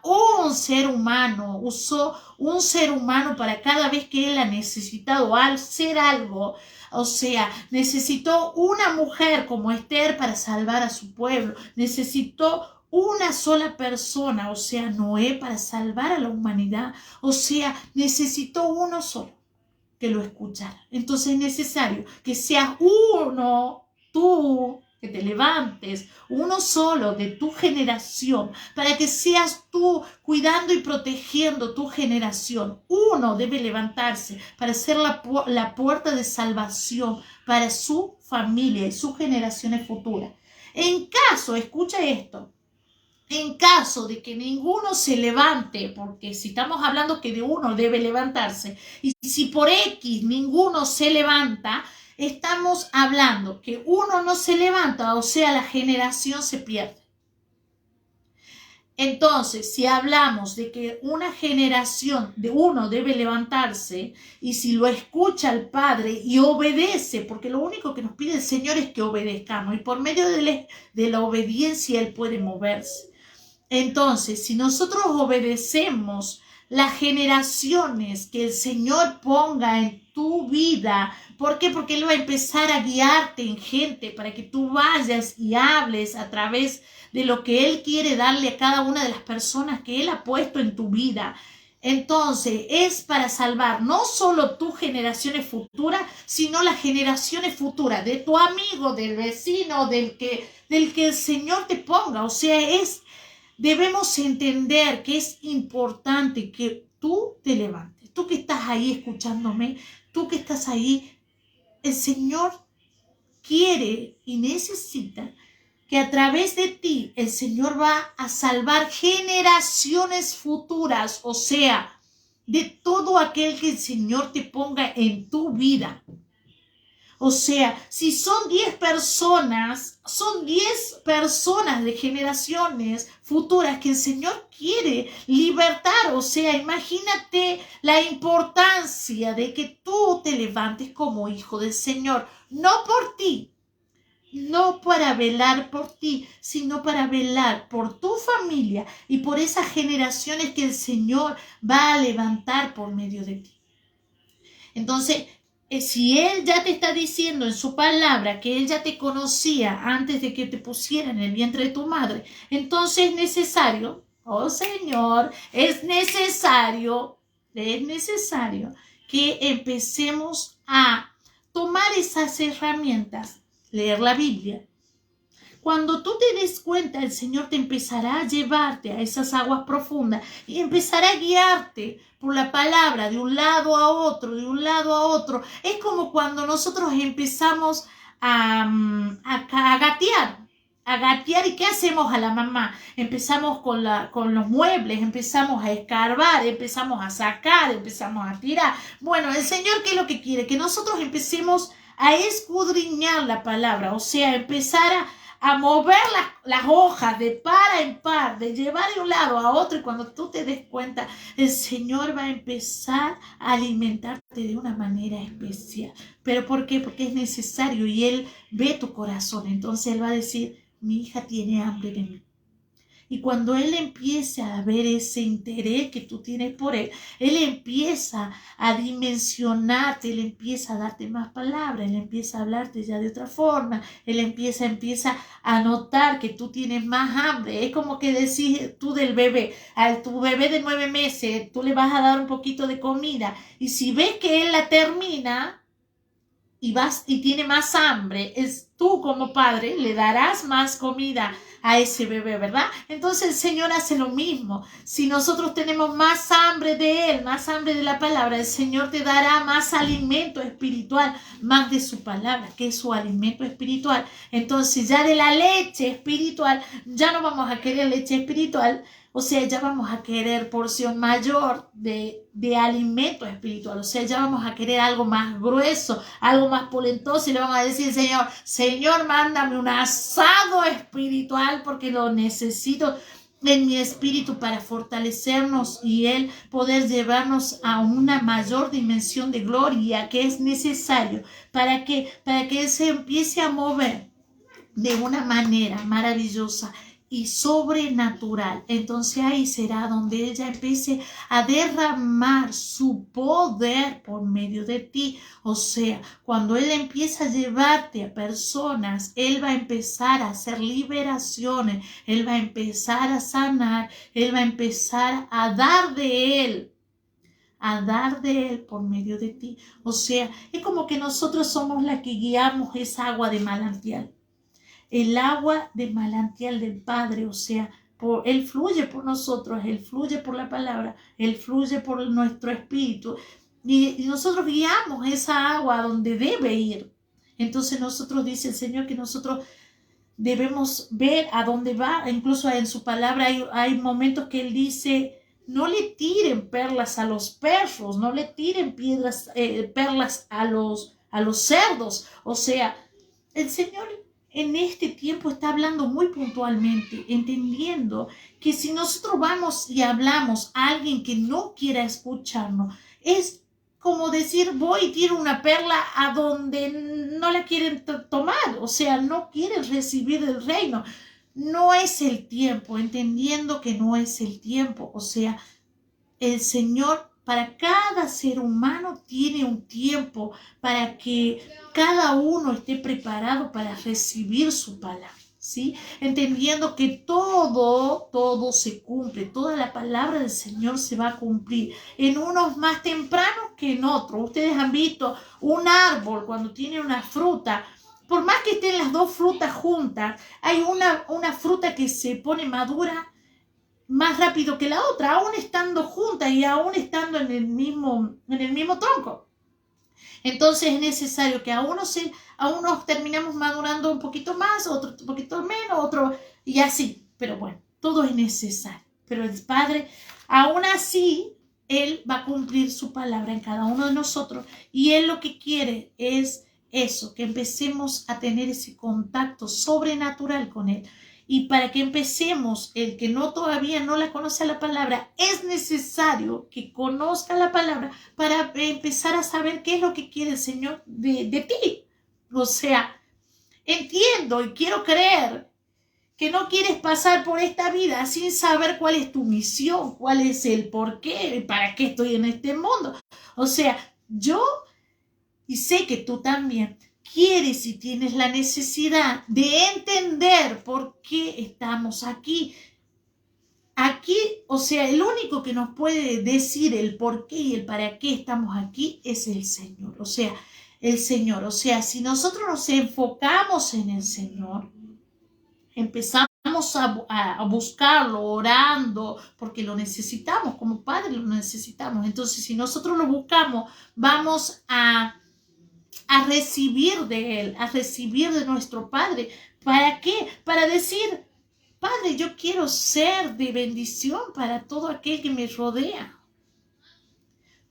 un ser humano, usó un ser humano para cada vez que Él ha necesitado hacer algo. O sea, necesitó una mujer como Esther para salvar a su pueblo, necesitó una sola persona, o sea, Noé, para salvar a la humanidad, o sea, necesitó uno solo que lo escuchara. Entonces es necesario que seas uno, tú, que te levantes, uno solo de tu generación, para que seas tú cuidando y protegiendo tu generación. Uno debe levantarse para ser la puerta de salvación para su familia y sus generaciones futuras. En caso, escucha esto, en caso de que ninguno se levante, porque si estamos hablando que de uno debe levantarse, y si por X ninguno se levanta, estamos hablando que uno no se levanta, o sea, la generación se pierde. Entonces, si hablamos de que una generación de uno debe levantarse, y si lo escucha el Padre y obedece, porque lo único que nos pide el Señor es que obedezcamos, y por medio de la obediencia Él puede moverse. Entonces, si nosotros obedecemos las generaciones que el Señor ponga en tu vida. ¿Por qué? Porque Él va a empezar a guiarte en gente para que tú vayas y hables a través de lo que Él quiere darle a cada una de las personas que Él ha puesto en tu vida. Entonces, es para salvar no solo tus generaciones futuras, sino las generaciones futuras de tu amigo, del vecino, del que el Señor te ponga. O sea, debemos entender que es importante que tú te levantes. Tú que estás ahí escuchándome, tú que estás ahí, el Señor quiere y necesita que a través de ti el Señor va a salvar generaciones futuras, o sea, de todo aquel que el Señor te ponga en tu vida. O sea, si son 10 personas, son 10 personas de generaciones futuras que el Señor quiere libertar. O sea, imagínate la importancia de que tú te levantes como hijo del Señor, no por ti, no para velar por ti, sino para velar por tu familia y por esas generaciones que el Señor va a levantar por medio de ti. Entonces, si Él ya te está diciendo en su palabra que Él ya te conocía antes de que te pusiera en el vientre de tu madre, entonces es necesario, oh Señor, es necesario que empecemos a tomar esas herramientas, leer la Biblia. Cuando tú te des cuenta, el Señor te empezará a llevarte a esas aguas profundas y empezará a guiarte por la palabra de un lado a otro, de un lado a otro. Es como cuando nosotros empezamos a gatear. ¿Y qué hacemos a la mamá? Empezamos con los muebles, empezamos a escarbar, empezamos a sacar, empezamos a tirar. Bueno, el Señor, ¿qué es lo que quiere? Que nosotros empecemos a escudriñar la palabra, o sea, empezar a mover las hojas de par en par, de llevar de un lado a otro, y cuando tú te des cuenta, el Señor va a empezar a alimentarte de una manera especial. ¿Pero por qué? Porque es necesario y Él ve tu corazón. Entonces Él va a decir, mi hija tiene hambre de mí. Y cuando Él empiece a ver ese interés que tú tienes por Él, Él empieza a dimensionarte, Él empieza a darte más palabras, Él empieza a hablarte ya de otra forma, Él empieza a notar que tú tienes más hambre. Es como que decís tú del bebé, a tu bebé de 9 meses, tú le vas a dar un poquito de comida y si ves que él la termina y tiene más hambre, tú como padre le darás más comida a ese bebé, ¿verdad? Entonces el Señor hace lo mismo. Si nosotros tenemos más hambre de Él, más hambre de la palabra, el Señor te dará más alimento espiritual, más de su palabra, que es su alimento espiritual. Entonces ya de la leche espiritual, ya no vamos a querer leche espiritual, o sea, ya vamos a querer porción mayor de alimento espiritual. O sea, ya vamos a querer algo más grueso, algo más polentoso. Y le vamos a decir, Señor, mándame un asado espiritual porque lo necesito en mi espíritu para fortalecernos y Él poder llevarnos a una mayor dimensión de gloria que es necesario para que Él se empiece a mover de una manera maravillosa y sobrenatural. Entonces ahí será donde ella empiece a derramar su poder por medio de ti. O sea, cuando Él empieza a llevarte a personas, Él va a empezar a hacer liberaciones, Él va a empezar a sanar, Él va a empezar a dar de Él por medio de ti. O sea, es como que nosotros somos las que guiamos esa agua de manantial. El agua de manantial del Padre, o sea, Él fluye por nosotros, Él fluye por la palabra, Él fluye por nuestro espíritu y nosotros guiamos esa agua a donde debe ir. Entonces nosotros, dice el Señor, que nosotros debemos ver a dónde va. Incluso en su palabra hay momentos que Él dice, no le tiren perlas a los perros, no le tiren perlas a los cerdos. O sea, el Señor en este tiempo está hablando muy puntualmente, entendiendo que si nosotros vamos y hablamos a alguien que no quiera escucharnos, es como decir, voy y tiro una perla a donde no la quieren tomar, o sea, no quieren recibir el reino. No es el tiempo, entendiendo que no es el tiempo, o sea, el Señor para cada ser humano tiene un tiempo para que cada uno esté preparado para recibir su palabra, ¿sí? Entendiendo que todo se cumple, toda la palabra del Señor se va a cumplir, en unos más tempranos que en otros. Ustedes han visto un árbol cuando tiene una fruta, por más que estén las dos frutas juntas, hay una fruta que se pone madura más rápido que la otra, aún estando juntas y aún estando en el mismo tronco. Entonces es necesario que a unos terminamos madurando un poquito más, otro un poquito menos, otro y así. Pero bueno, todo es necesario. Pero el Padre, aún así, Él va a cumplir su palabra en cada uno de nosotros. Y Él lo que quiere es eso, que empecemos a tener ese contacto sobrenatural con Él. Y para que empecemos, el que todavía no la conoce a la palabra, es necesario que conozca la palabra para empezar a saber qué es lo que quiere el Señor de ti. O sea, entiendo y quiero creer que no quieres pasar por esta vida sin saber cuál es tu misión, cuál es el por qué, para qué estoy en este mundo. O sea, yo, y sé que tú también, quieres y tienes la necesidad de entender por qué estamos aquí. Aquí, o sea, el único que nos puede decir el por qué y el para qué estamos aquí es el Señor. O sea, el Señor. O sea, si nosotros nos enfocamos en el Señor, empezamos a buscarlo, orando, porque lo necesitamos, como padres lo necesitamos. Entonces, si nosotros lo buscamos, vamos a recibir de Él, a recibir de nuestro Padre. ¿Para qué? Para decir, Padre, yo quiero ser de bendición para todo aquel que me rodea.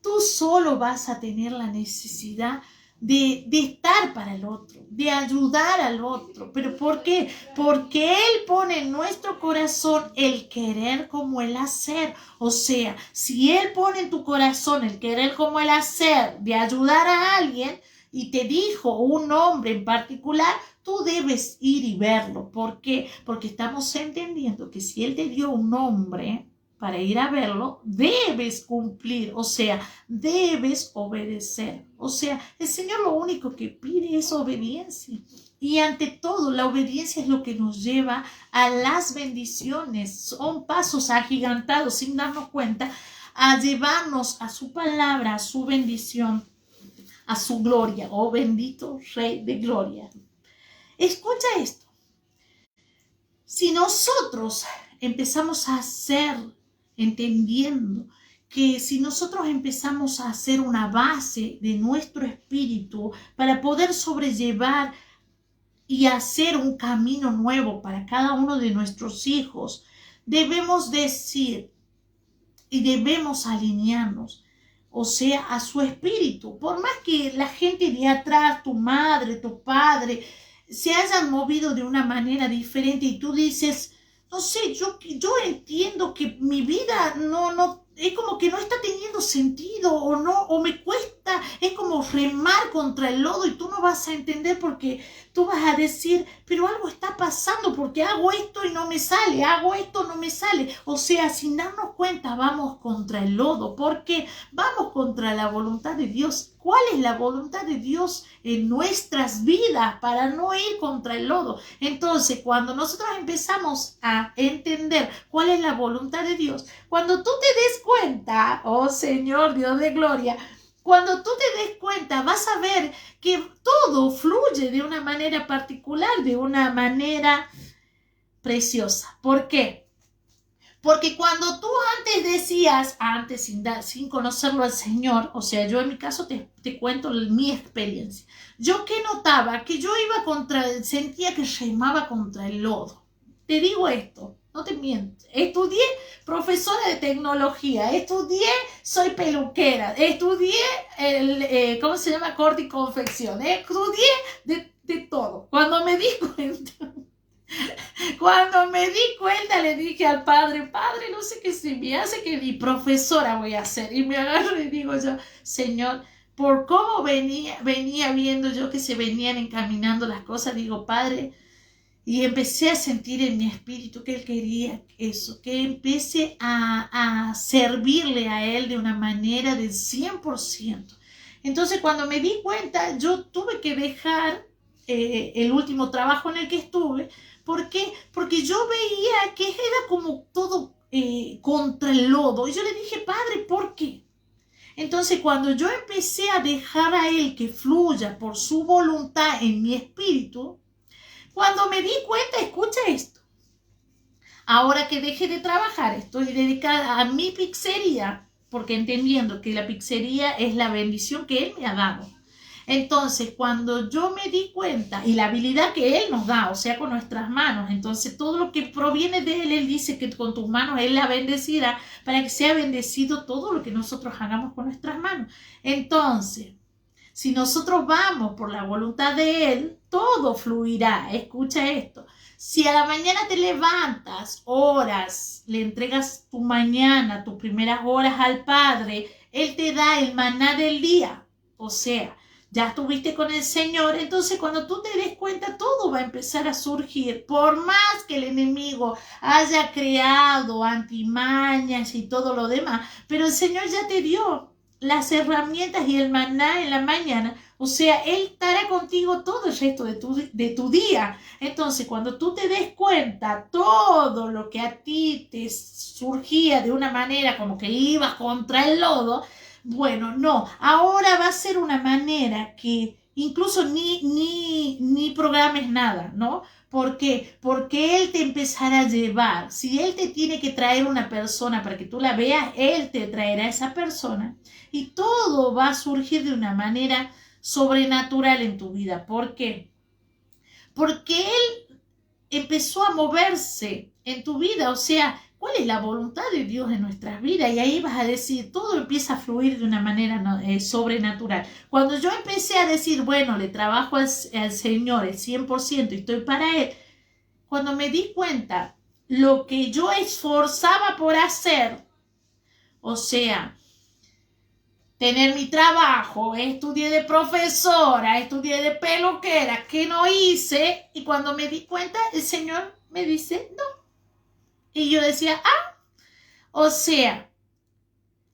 Tú solo vas a tener la necesidad de estar para el otro, de ayudar al otro. ¿Pero por qué? Porque Él pone en nuestro corazón el querer como el hacer. O sea, si Él pone en tu corazón el querer como el hacer, de ayudar a alguien, y te dijo un nombre en particular, tú debes ir y verlo. ¿Por qué? Porque estamos entendiendo que si Él te dio un nombre para ir a verlo, debes cumplir, o sea, debes obedecer. O sea, el Señor lo único que pide es obediencia. Y ante todo, la obediencia es lo que nos lleva a las bendiciones. Son pasos agigantados sin darnos cuenta a llevarnos a su palabra, a su bendición, a su gloria. Oh bendito Rey de gloria. Escucha esto. Si nosotros empezamos a hacer, entendiendo que si nosotros empezamos a hacer una base de nuestro espíritu para poder sobrellevar y hacer un camino nuevo para cada uno de nuestros hijos, debemos decir y debemos alinearnos, o sea, a su espíritu. Por más que la gente de atrás, tu madre, tu padre, se hayan movido de una manera diferente y tú dices, no sé, yo entiendo que mi vida no, es como que no está teniendo sentido o no, o me cuesta, es como remar contra el lodo y tú no vas a entender porque tú vas a decir, pero algo está pasando porque hago esto y no me sale, hago esto, no me sale. O sea, sin darnos cuenta vamos contra el lodo porque vamos contra la voluntad de Dios. ¿Cuál es la voluntad de Dios en nuestras vidas para no ir contra el lodo? Entonces, cuando nosotros empezamos a entender cuál es la voluntad de Dios, cuando tú te des cuenta, oh Señor Dios de gloria, cuando tú te des cuenta vas a ver que todo fluye de una manera particular, de una manera preciosa. ¿Por qué? Porque cuando tú antes decías, sin conocerlo al Señor, o sea, yo en mi caso te cuento mi experiencia. Yo que notaba que yo sentía que remaba contra el lodo. Te digo esto, no te miento. Estudié profesora de tecnología, soy peluquera, ¿cómo se llama? Corte y confección. Estudié de todo. Cuando me di cuenta, le dije al padre, no sé qué se me hace que mi profesora voy a ser. Y me agarro y digo yo, Señor, por cómo venía viendo yo que se venían encaminando las cosas, digo, Padre, Y empecé a sentir en mi espíritu que Él quería eso, que empiece a servirle a Él de una manera del 100%. Entonces, cuando me di cuenta, yo tuve que dejar el último trabajo en el que estuve. ¿Por qué? Porque yo veía que era como todo contra el lodo. Y yo le dije, Padre, ¿por qué? Entonces, cuando yo empecé a dejar a Él que fluya por su voluntad en mi espíritu, cuando me di cuenta, escucha esto, ahora que dejé de trabajar, estoy dedicada a mi pizzería, porque entendiendo que la pizzería es la bendición que Él me ha dado. Entonces, cuando yo me di cuenta, y la habilidad que Él nos da, o sea, con nuestras manos, entonces todo lo que proviene de Él, Él dice que con tus manos Él la bendecirá para que sea bendecido todo lo que nosotros hagamos con nuestras manos. Entonces, si nosotros vamos por la voluntad de Él, todo fluirá. Escucha esto. Si a la mañana te levantas, oras, le entregas tu mañana, tus primeras horas al Padre, Él te da el maná del día. O sea, ya estuviste con el Señor, entonces cuando tú te des cuenta, todo va a empezar a surgir. Por más que el enemigo haya creado antimañas y todo lo demás, pero el Señor ya te dio las herramientas y el maná en la mañana, o sea, Él estará contigo todo el resto de tu día. Entonces, cuando tú te des cuenta, todo lo que a ti te surgía de una manera como que ibas contra el lodo, bueno, no, ahora va a ser una manera que incluso ni programes nada, ¿no? ¿Por qué? Porque Él te empezará a llevar. Si Él te tiene que traer una persona para que tú la veas, Él te traerá a esa persona. Y todo va a surgir de una manera sobrenatural en tu vida. ¿Por qué? Porque Él empezó a moverse en tu vida. O sea, ¿cuál es la voluntad de Dios en nuestras vidas? Y ahí vas a decir, todo empieza a fluir de una manera sobrenatural. Cuando yo empecé a decir, bueno, le trabajo al Señor el 100% y estoy para Él, cuando me di cuenta lo que yo esforzaba por hacer, o sea, tener mi trabajo, estudié de profesora, estudié de peluquera, que no hice, y cuando me di cuenta, el Señor me dice, no. Y yo decía, o sea,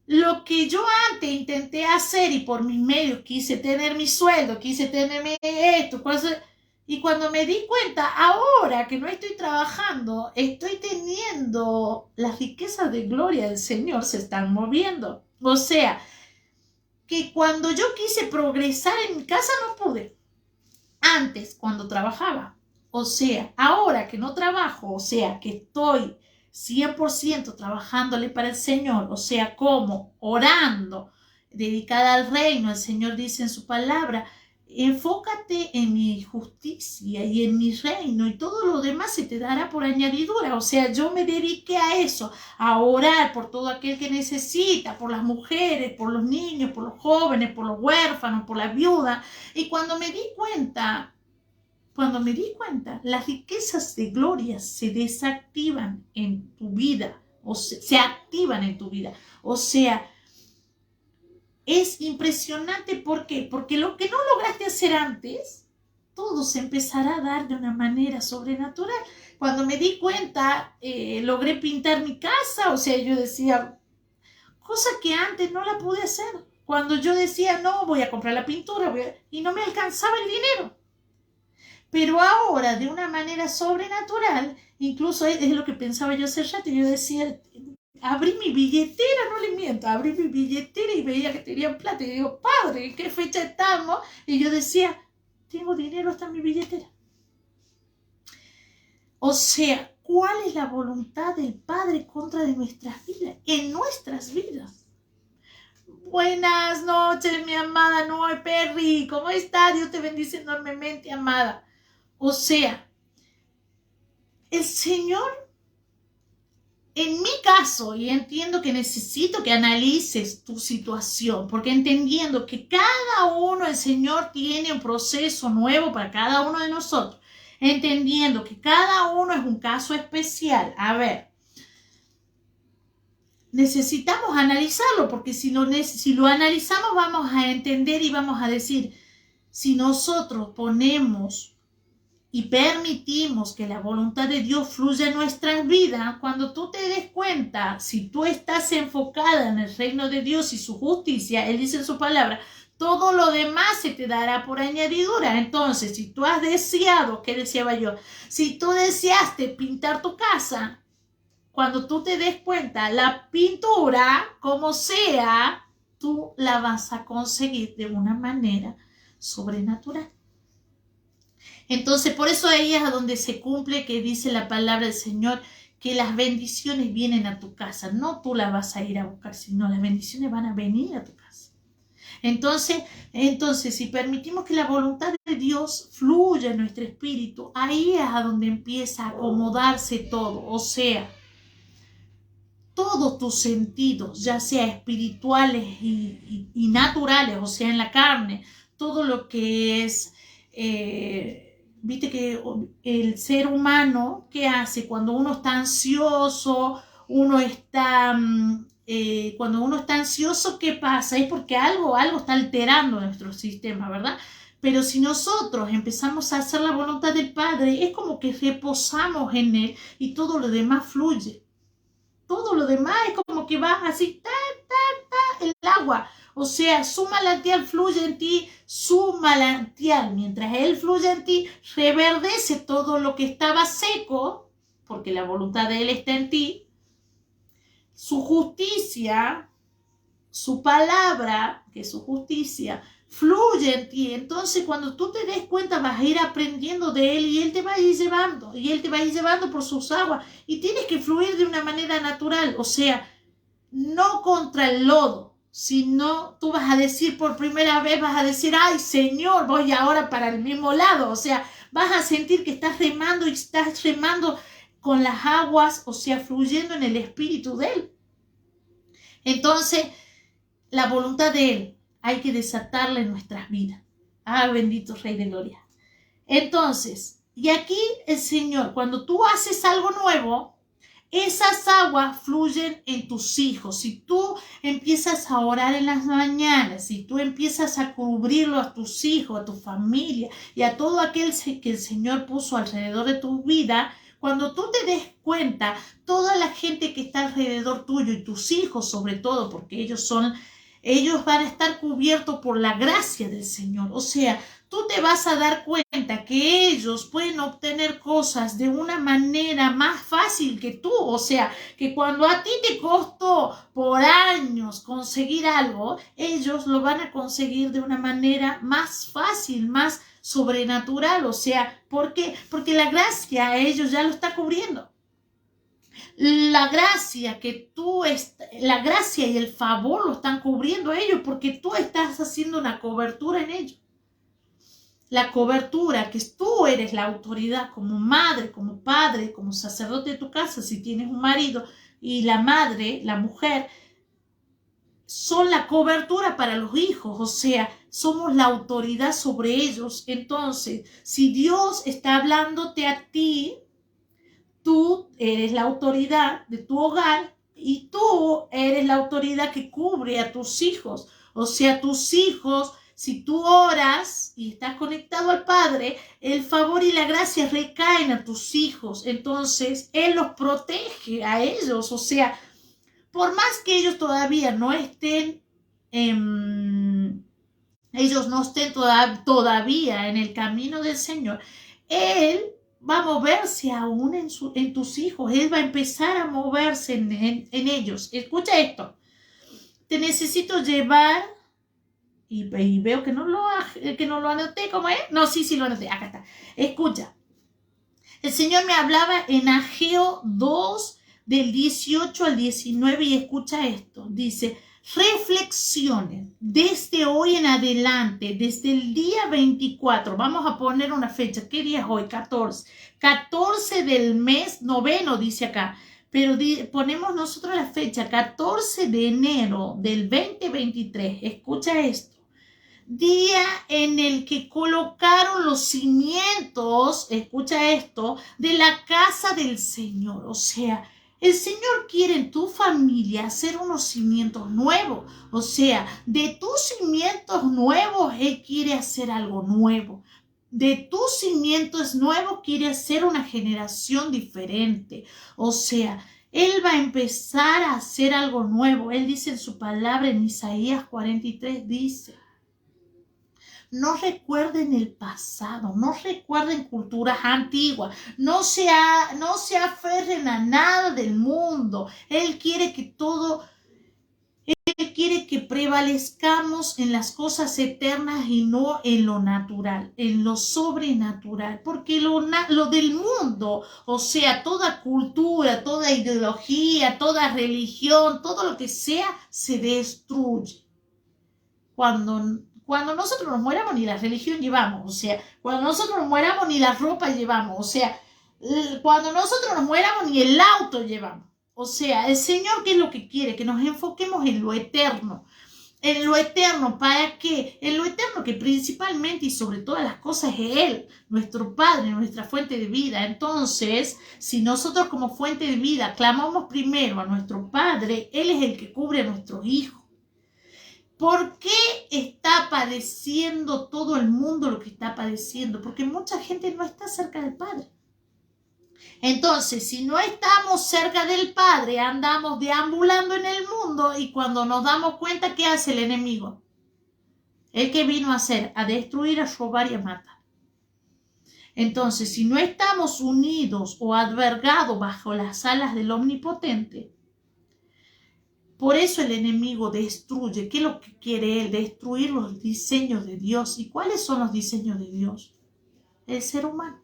lo que yo antes intenté hacer y por mis medios quise tener mi sueldo, quise tenerme esto, y cuando me di cuenta, ahora que no estoy trabajando, estoy teniendo las riquezas de gloria del Señor, se están moviendo. O sea, que cuando yo quise progresar en mi casa no pude. Antes, cuando trabajaba. O sea, ahora que no trabajo, o sea, que estoy 100% trabajándole para el Señor, o sea, como orando, dedicada al reino, el Señor dice en su palabra, enfócate en mi justicia y en mi reino y todo lo demás se te dará por añadidura. O sea, yo me dediqué a eso, a orar por todo aquel que necesita, por las mujeres, por los niños, por los jóvenes, por los huérfanos, por las viudas. Y cuando me di cuenta, las riquezas de gloria se desactivan en tu vida, o se activan en tu vida. O sea, es impresionante. ¿Por qué? Porque lo que no lograste hacer antes, todo se empezará a dar de una manera sobrenatural. Cuando me di cuenta, logré pintar mi casa. O sea, yo decía, cosa que antes no la pude hacer. Cuando yo decía, no, voy a comprar la pintura, y no me alcanzaba el dinero. Pero ahora, de una manera sobrenatural, incluso es lo que pensaba yo hace rato, yo decía, abrí mi billetera, no le miento, abrí mi billetera y veía que tenían plata. Y digo, Padre, ¿en qué fecha estamos? Y yo decía, tengo dinero hasta en mi billetera. O sea, ¿cuál es la voluntad del Padre contra de nuestras vidas? En nuestras vidas. Buenas noches, mi amada Noé Perry. ¿Cómo está? Dios te bendice enormemente, amada. O sea, el Señor, en mi caso, y entiendo que necesito que analices tu situación, porque entendiendo que cada uno, el Señor tiene un proceso nuevo para cada uno de nosotros, entendiendo que cada uno es un caso especial. A ver, necesitamos analizarlo, porque si lo analizamos vamos a entender y vamos a decir, si nosotros ponemos y permitimos que la voluntad de Dios fluya en nuestras vidas, cuando tú te des cuenta, si tú estás enfocada en el reino de Dios y su justicia, Él dice en su palabra, todo lo demás se te dará por añadidura. Entonces, si tú has deseado, ¿qué deseaba yo? Si tú deseaste pintar tu casa, cuando tú te des cuenta, la pintura, como sea, tú la vas a conseguir de una manera sobrenatural. Entonces, por eso ahí es a donde se cumple que dice la palabra del Señor, que las bendiciones vienen a tu casa. No tú las vas a ir a buscar, sino las bendiciones van a venir a tu casa. Entonces, si permitimos que la voluntad de Dios fluya en nuestro espíritu, ahí es a donde empieza a acomodarse todo. O sea, todos tus sentidos, ya sea espirituales y naturales, o sea, en la carne, todo lo que es... viste que el ser humano, ¿qué hace? Cuando uno está ansioso, cuando uno está ansioso, ¿qué pasa? Es porque algo está alterando nuestro sistema, ¿verdad? Pero si nosotros empezamos a hacer la voluntad del Padre, es como que reposamos en Él y todo lo demás fluye. Todo lo demás es como que va así, el agua. O sea, su manantial fluye en ti, su manantial, mientras Él fluye en ti, reverdece todo lo que estaba seco, porque la voluntad de Él está en ti. Su justicia, su palabra, que es su justicia, fluye en ti. Entonces, cuando tú te des cuenta, vas a ir aprendiendo de Él y Él te va a ir llevando, y Él te va a ir llevando por sus aguas. Y tienes que fluir de una manera natural, o sea, no contra el lodo, sino tú vas a decir por primera vez, vas a decir, ay Señor, voy ahora para el mismo lado. O sea, vas a sentir que estás remando y estás remando con las aguas, o sea, fluyendo en el espíritu de Él. Entonces, la voluntad de Él hay que desatarla en nuestras vidas. Ah, bendito Rey de Gloria. Entonces, y aquí el Señor, cuando tú haces algo nuevo, esas aguas fluyen en tus hijos. Si tú empiezas a orar en las mañanas, si tú empiezas a cubrirlo a tus hijos, a tu familia y a todo aquel que el Señor puso alrededor de tu vida, cuando tú te des cuenta, toda la gente que está alrededor tuyo y tus hijos sobre todo, porque ellos van a estar cubiertos por la gracia del Señor. O sea, tú te vas a dar cuenta que ellos pueden obtener cosas de una manera más fácil que tú. O sea, que cuando a ti te costó por años conseguir algo, ellos lo van a conseguir de una manera más fácil, más sobrenatural. O sea, ¿por qué? Porque la gracia a ellos ya lo está cubriendo. La gracia y el favor lo están cubriendo ellos porque tú estás haciendo una cobertura en ellos. La cobertura, que tú eres la autoridad como madre, como padre, como sacerdote de tu casa, si tienes un marido, y la madre, la mujer, son la cobertura para los hijos, o sea, somos la autoridad sobre ellos. Entonces, si Dios está hablándote a ti, tú eres la autoridad de tu hogar y tú eres la autoridad que cubre a tus hijos. O sea, tus hijos, si tú oras y estás conectado al Padre, el favor y la gracia recaen a tus hijos. Entonces, Él los protege a ellos. O sea, por más que ellos todavía no estén, todavía en el camino del Señor, Él va a moverse aún en tus hijos. Él va a empezar a moverse en ellos. Escucha esto. Te necesito llevar, y veo que no lo anoté, ¿cómo es? No, sí lo anoté, acá está. Escucha. El Señor me hablaba en Ageo 2, del 18 al 19, y escucha esto. Dice, reflexionen desde hoy en adelante, desde el día 24, vamos a poner una fecha. ¿Qué día es hoy? 14 del mes noveno, dice acá, pero ponemos nosotros la fecha 14 de enero del 2023. Escucha esto. Día en el que colocaron los cimientos, escucha esto, de la casa del Señor. O sea, el Señor quiere en tu familia hacer unos cimientos nuevos. O sea, de tus cimientos nuevos, Él quiere hacer algo nuevo. de tu cimiento es nuevo, quiere hacer una generación diferente. O sea, Él va a empezar a hacer algo nuevo. Él dice en su palabra en Isaías 43, dice: no recuerden el pasado, no recuerden culturas antiguas, no se aferren a nada del mundo. Él quiere que prevalezcamos en las cosas eternas y no en lo natural, en lo sobrenatural, porque lo del mundo, o sea, toda cultura, toda ideología, toda religión, todo lo que sea, se destruye. Cuando nosotros nos mueramos, ni la religión llevamos, o sea, cuando nosotros nos mueramos, ni la ropa llevamos, o sea, cuando nosotros nos mueramos, ni el auto llevamos. O sea, el Señor, ¿qué es lo que quiere? Que nos enfoquemos en lo eterno. En lo eterno, ¿para qué? En lo eterno, que principalmente y sobre todas las cosas es Él, nuestro Padre, nuestra fuente de vida. Entonces, si nosotros como fuente de vida clamamos primero a nuestro Padre, Él es el que cubre a nuestros hijos. ¿Por qué está padeciendo todo el mundo lo que está padeciendo? Porque mucha gente no está cerca del Padre. Entonces, si no estamos cerca del Padre, andamos deambulando en el mundo y cuando nos damos cuenta, ¿qué hace el enemigo? El que vino a hacer, a destruir, a robar y a matar. Entonces, si no estamos unidos o albergados bajo las alas del Omnipotente, por eso el enemigo destruye. ¿Qué es lo que quiere él? Destruir los diseños de Dios. ¿Y cuáles son los diseños de Dios? El ser humano.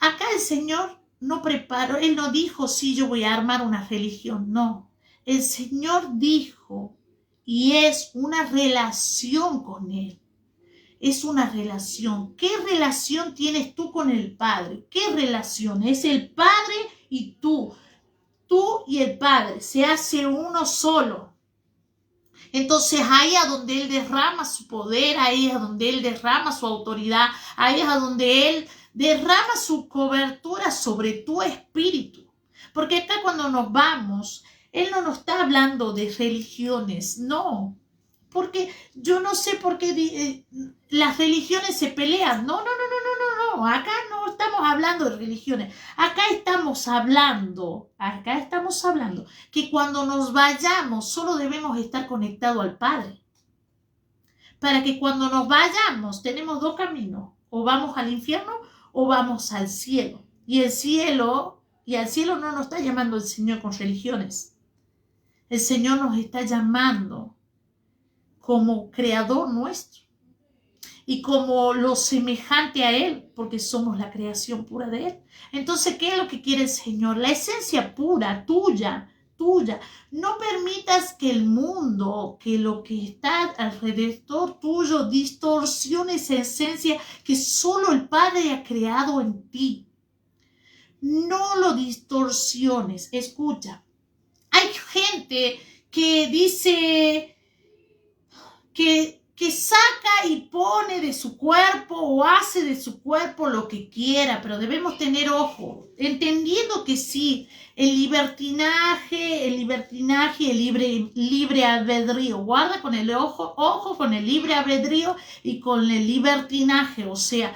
Acá el Señor no preparó, Él no dijo, sí, yo voy a armar una religión. No, el Señor dijo, y es una relación con Él. Es una relación. ¿Qué relación tienes tú con el Padre? ¿Qué relación? Es el Padre y tú. Tú y el Padre, se hace uno solo. Entonces ahí es donde Él derrama su poder, ahí es donde Él derrama su autoridad, ahí es donde Él derrama su cobertura sobre tu espíritu. Porque acá cuando nos vamos, Él no nos está hablando de religiones, no. Porque yo no sé por qué las religiones se pelean. No. Acá no estamos hablando de religiones. Acá estamos hablando que cuando nos vayamos solo debemos estar conectados al Padre. Para que cuando nos vayamos tenemos dos caminos. O vamos al infierno o vamos al cielo. Y al cielo no nos está llamando el Señor con religiones. El Señor nos está llamando como creador nuestro y como lo semejante a Él, porque somos la creación pura de Él. Entonces, ¿qué es lo que quiere el Señor? La esencia pura, tuya. No permitas que el mundo, que lo que está alrededor tuyo distorsione esa esencia que solo el Padre ha creado en ti. No lo distorsiones. Escucha, hay gente que dice que saca y pone de su cuerpo o hace de su cuerpo lo que quiera, pero debemos tener ojo, entendiendo que sí, el libertinaje, el libre albedrío, guarda con el ojo con el libre albedrío y con el libertinaje, o sea,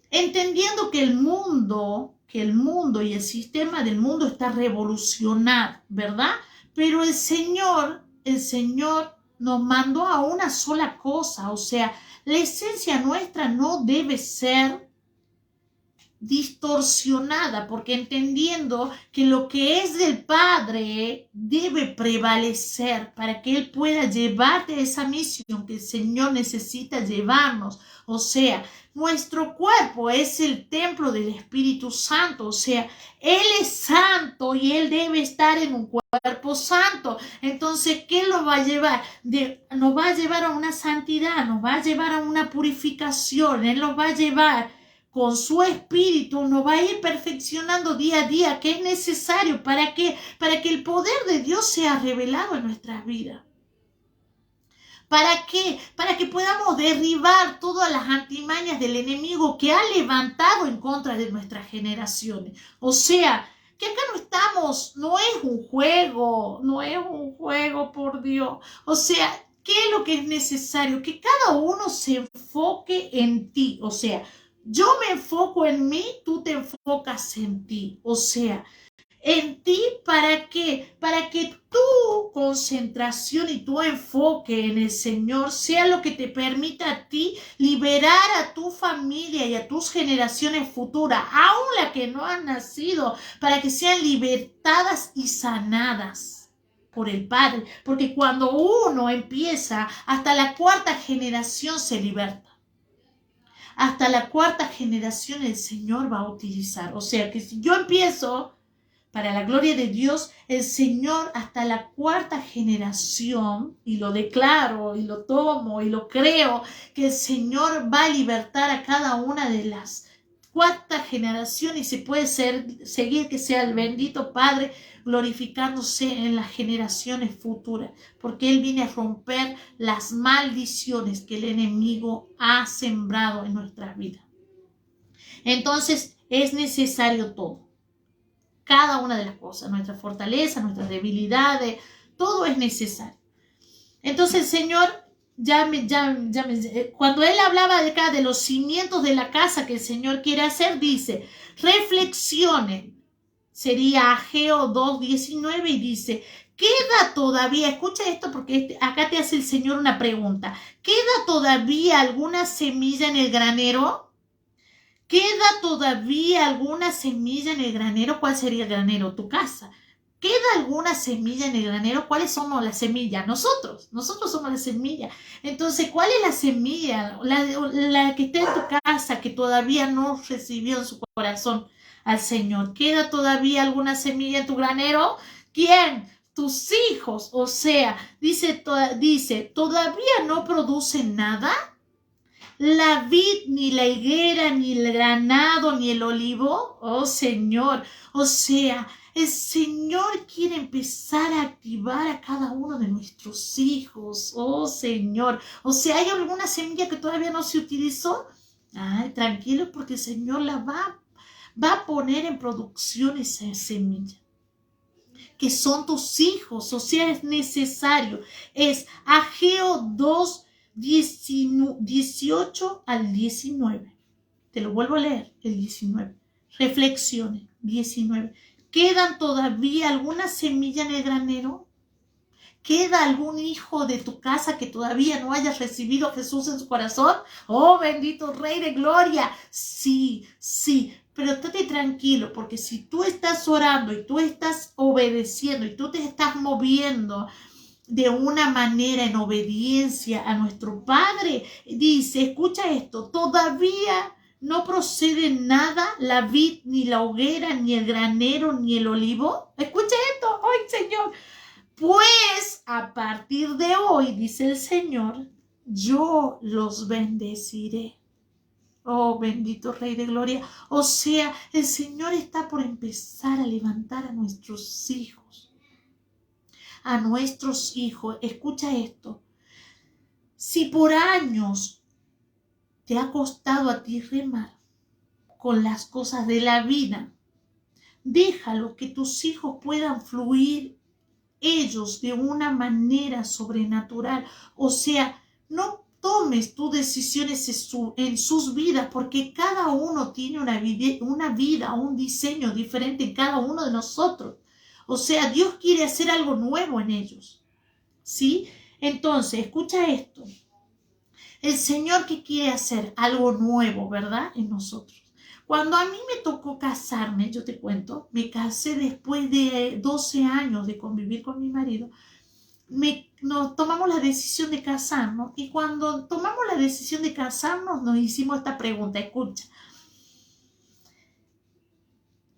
entendiendo que el mundo y el sistema del mundo está revolucionado, ¿verdad? Pero el Señor nos mandó a una sola cosa, o sea, la esencia nuestra no debe ser distorsionada, porque entendiendo que lo que es del Padre debe prevalecer para que Él pueda llevarte a esa misión que el Señor necesita llevarnos. O sea, nuestro cuerpo es el templo del Espíritu Santo, o sea, Él es santo y Él debe estar en un cuerpo santo. Entonces, ¿qué nos va a llevar? Nos va a llevar a una santidad, nos va a llevar a una purificación, Él nos va a llevar con su espíritu, nos va a ir perfeccionando día a día, que es necesario para que el poder de Dios sea revelado en nuestras vidas. ¿Para qué? Para que podamos derribar todas las artimañas del enemigo que ha levantado en contra de nuestras generaciones. O sea, que acá no es un juego, por Dios. O sea, ¿Qué es lo que es necesario? Que cada uno se enfoque en ti. O sea, yo me enfoco en mí, tú te enfocas en ti. O sea, en ti, ¿para qué? Para que tu concentración y tu enfoque en el Señor sea lo que te permita a ti liberar a tu familia y a tus generaciones futuras, aún las que no han nacido, para que sean libertadas y sanadas por el Padre. Porque cuando uno empieza, hasta la cuarta generación se liberta. Hasta la cuarta generación el Señor va a utilizar. O sea que si yo empiezo, para la gloria de Dios, el Señor hasta la cuarta generación, y lo declaro, y lo tomo, y lo creo, que el Señor va a libertar a cada una de las cuarta generación y se puede seguir que sea el bendito Padre glorificándose en las generaciones futuras, porque Él viene a romper las maldiciones que el enemigo ha sembrado en nuestras vidas. Entonces es necesario todo. Cada una de las cosas, nuestra fortaleza, nuestras debilidades, todo es necesario. Entonces el Señor, cuando Él hablaba de los cimientos de la casa que el Señor quiere hacer, dice, reflexionen. Sería Ageo 2:19 y dice, queda todavía, escucha esto porque acá te hace el Señor una pregunta, ¿queda todavía alguna semilla en el granero? ¿Queda todavía alguna semilla en el granero? ¿Cuál sería el granero? Tu casa. ¿Queda alguna semilla en el granero? ¿Cuáles somos las semillas? Nosotros somos la semilla. Entonces, ¿cuál es la semilla? La que está en tu casa, que todavía no recibió en su corazón al Señor. ¿Queda todavía alguna semilla en tu granero? ¿Quién? Tus hijos. O sea, dice, ¿todavía no producen nada? La vid, ni la higuera, ni el granado, ni el olivo. Oh Señor, o sea, el Señor quiere empezar a activar a cada uno de nuestros hijos. Oh Señor, o sea, ¿hay alguna semilla que todavía no se utilizó? Ay, tranquilo, porque el Señor la va a poner en producción esa semilla, que son tus hijos. O sea, es necesario. Es Ageo 2:18 al 19. Te lo vuelvo a leer, el 19. Reflexiones, 19. ¿Quedan todavía alguna semilla en el granero? ¿Queda algún hijo de tu casa que todavía no haya recibido a Jesús en su corazón? Oh, bendito Rey de Gloria. Sí, pero estate tranquilo, porque si tú estás orando y tú estás obedeciendo y tú te estás moviendo de una manera en obediencia a nuestro Padre, dice, escucha esto, todavía no procede nada, la vid, ni la hoguera, ni el granero, ni el olivo. Escucha esto, ¡ay, Señor! Pues a partir de hoy, dice el Señor, yo los bendeciré. Oh, bendito Rey de Gloria. O sea, el Señor está por empezar a levantar a nuestros hijos. A nuestros hijos. Escucha esto. Si por años te ha costado a ti remar con las cosas de la vida, déjalo que tus hijos puedan fluir ellos de una manera sobrenatural. O sea, no tomes tus decisiones en sus vidas, porque cada uno tiene una vida, un diseño diferente en cada uno de nosotros. O sea, Dios quiere hacer algo nuevo en ellos, ¿sí? Entonces, escucha esto. El Señor que quiere hacer algo nuevo, ¿verdad? En nosotros. Cuando a mí me tocó casarme, yo te cuento, me casé después de 12 años de convivir con mi marido. Nos tomamos la decisión de casarnos, y cuando tomamos la decisión de casarnos nos hicimos esta pregunta, escucha.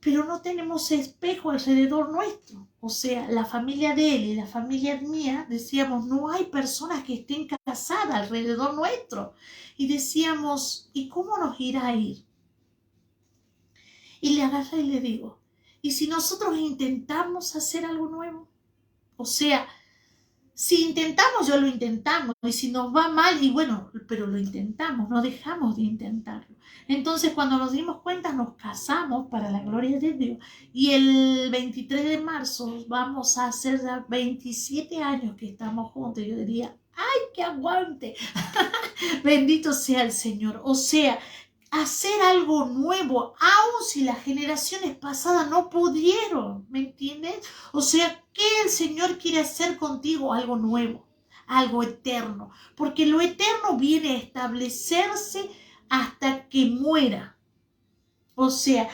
Pero no tenemos espejo alrededor nuestro. O sea, la familia de él y la familia mía, decíamos, no hay personas que estén casadas alrededor nuestro. Y decíamos, ¿y cómo nos irá a ir? Y le agarré y le digo, ¿y si nosotros intentamos hacer algo nuevo? O sea, si intentamos, yo lo intentamos. Y si nos va mal, y bueno, pero lo intentamos, no dejamos de intentarlo. Entonces, cuando nos dimos cuenta, nos casamos para la gloria de Dios. Y el 23 de marzo vamos a hacer ya 27 años que estamos juntos. Yo diría, que aguante. Bendito sea el Señor. O sea, hacer algo nuevo, aun si las generaciones pasadas no pudieron, ¿me entiendes? O sea, ¿qué el Señor quiere hacer contigo? Algo nuevo, algo eterno, porque lo eterno viene a establecerse hasta que muera. O sea,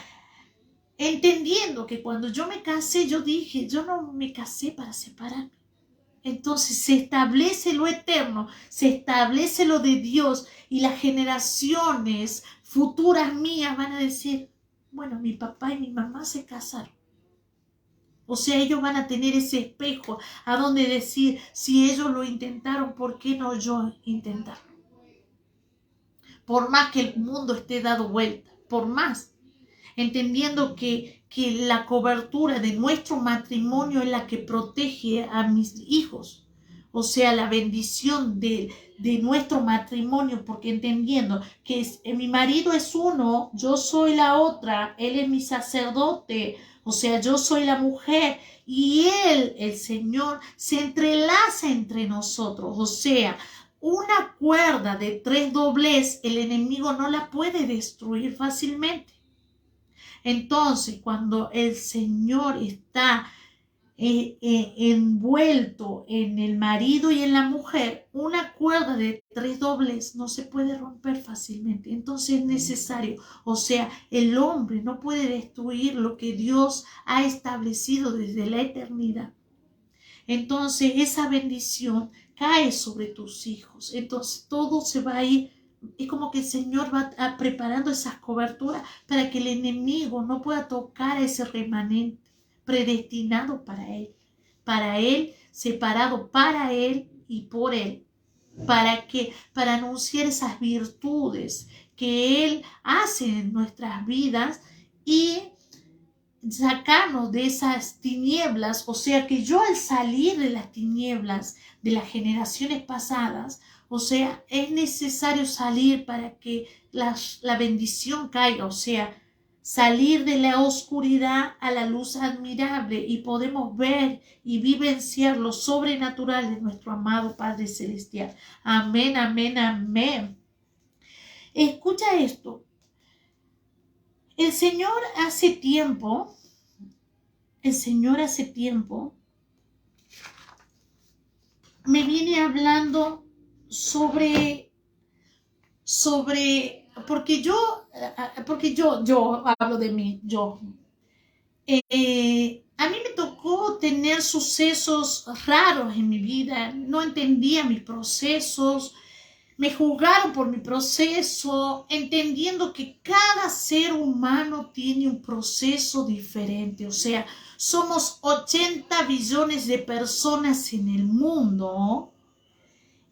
entendiendo que cuando yo me casé, yo dije, yo no me casé para separarme. Entonces se establece lo eterno, se establece lo de Dios y las generaciones futuras mías van a decir, bueno, mi papá y mi mamá se casaron. O sea, ellos van a tener ese espejo a donde decir, si ellos lo intentaron, ¿por qué no yo intentarlo? Por más que el mundo esté dado vuelta, por más, entendiendo que la cobertura de nuestro matrimonio es la que protege a mis hijos. O sea, la bendición de nuestro matrimonio, porque entendiendo que mi marido es uno, yo soy la otra, él es mi sacerdote, o sea, yo soy la mujer y él, el Señor, se entrelaza entre nosotros. O sea, una cuerda de 3 doblez, el enemigo no la puede destruir fácilmente. Entonces, cuando el Señor está envuelto en el marido y en la mujer, una cuerda de 3 doblez no se puede romper fácilmente. Entonces es necesario, o sea, el hombre no puede destruir lo que Dios ha establecido desde la eternidad. Entonces esa bendición cae sobre tus hijos. Entonces todo se va a ir. Es como que el Señor va preparando esas coberturas para que el enemigo no pueda tocar a ese remanente predestinado para Él, separado para Él y por Él. Para anunciar esas virtudes que Él hace en nuestras vidas y sacarnos de esas tinieblas. O sea que yo, al salir de las tinieblas de las generaciones pasadas, o sea, es necesario salir para que la bendición caiga. O sea, salir de la oscuridad a la luz admirable y podemos ver y vivenciar lo sobrenatural de nuestro amado Padre Celestial. Amén, amén, amén. Escucha esto. El Señor hace tiempo me viene hablando sobre, porque yo hablo de mí, a mí me tocó tener sucesos raros en mi vida, no entendía mis procesos, me juzgaron por mi proceso, entendiendo que cada ser humano tiene un proceso diferente. O sea, somos 80 billones de personas en el mundo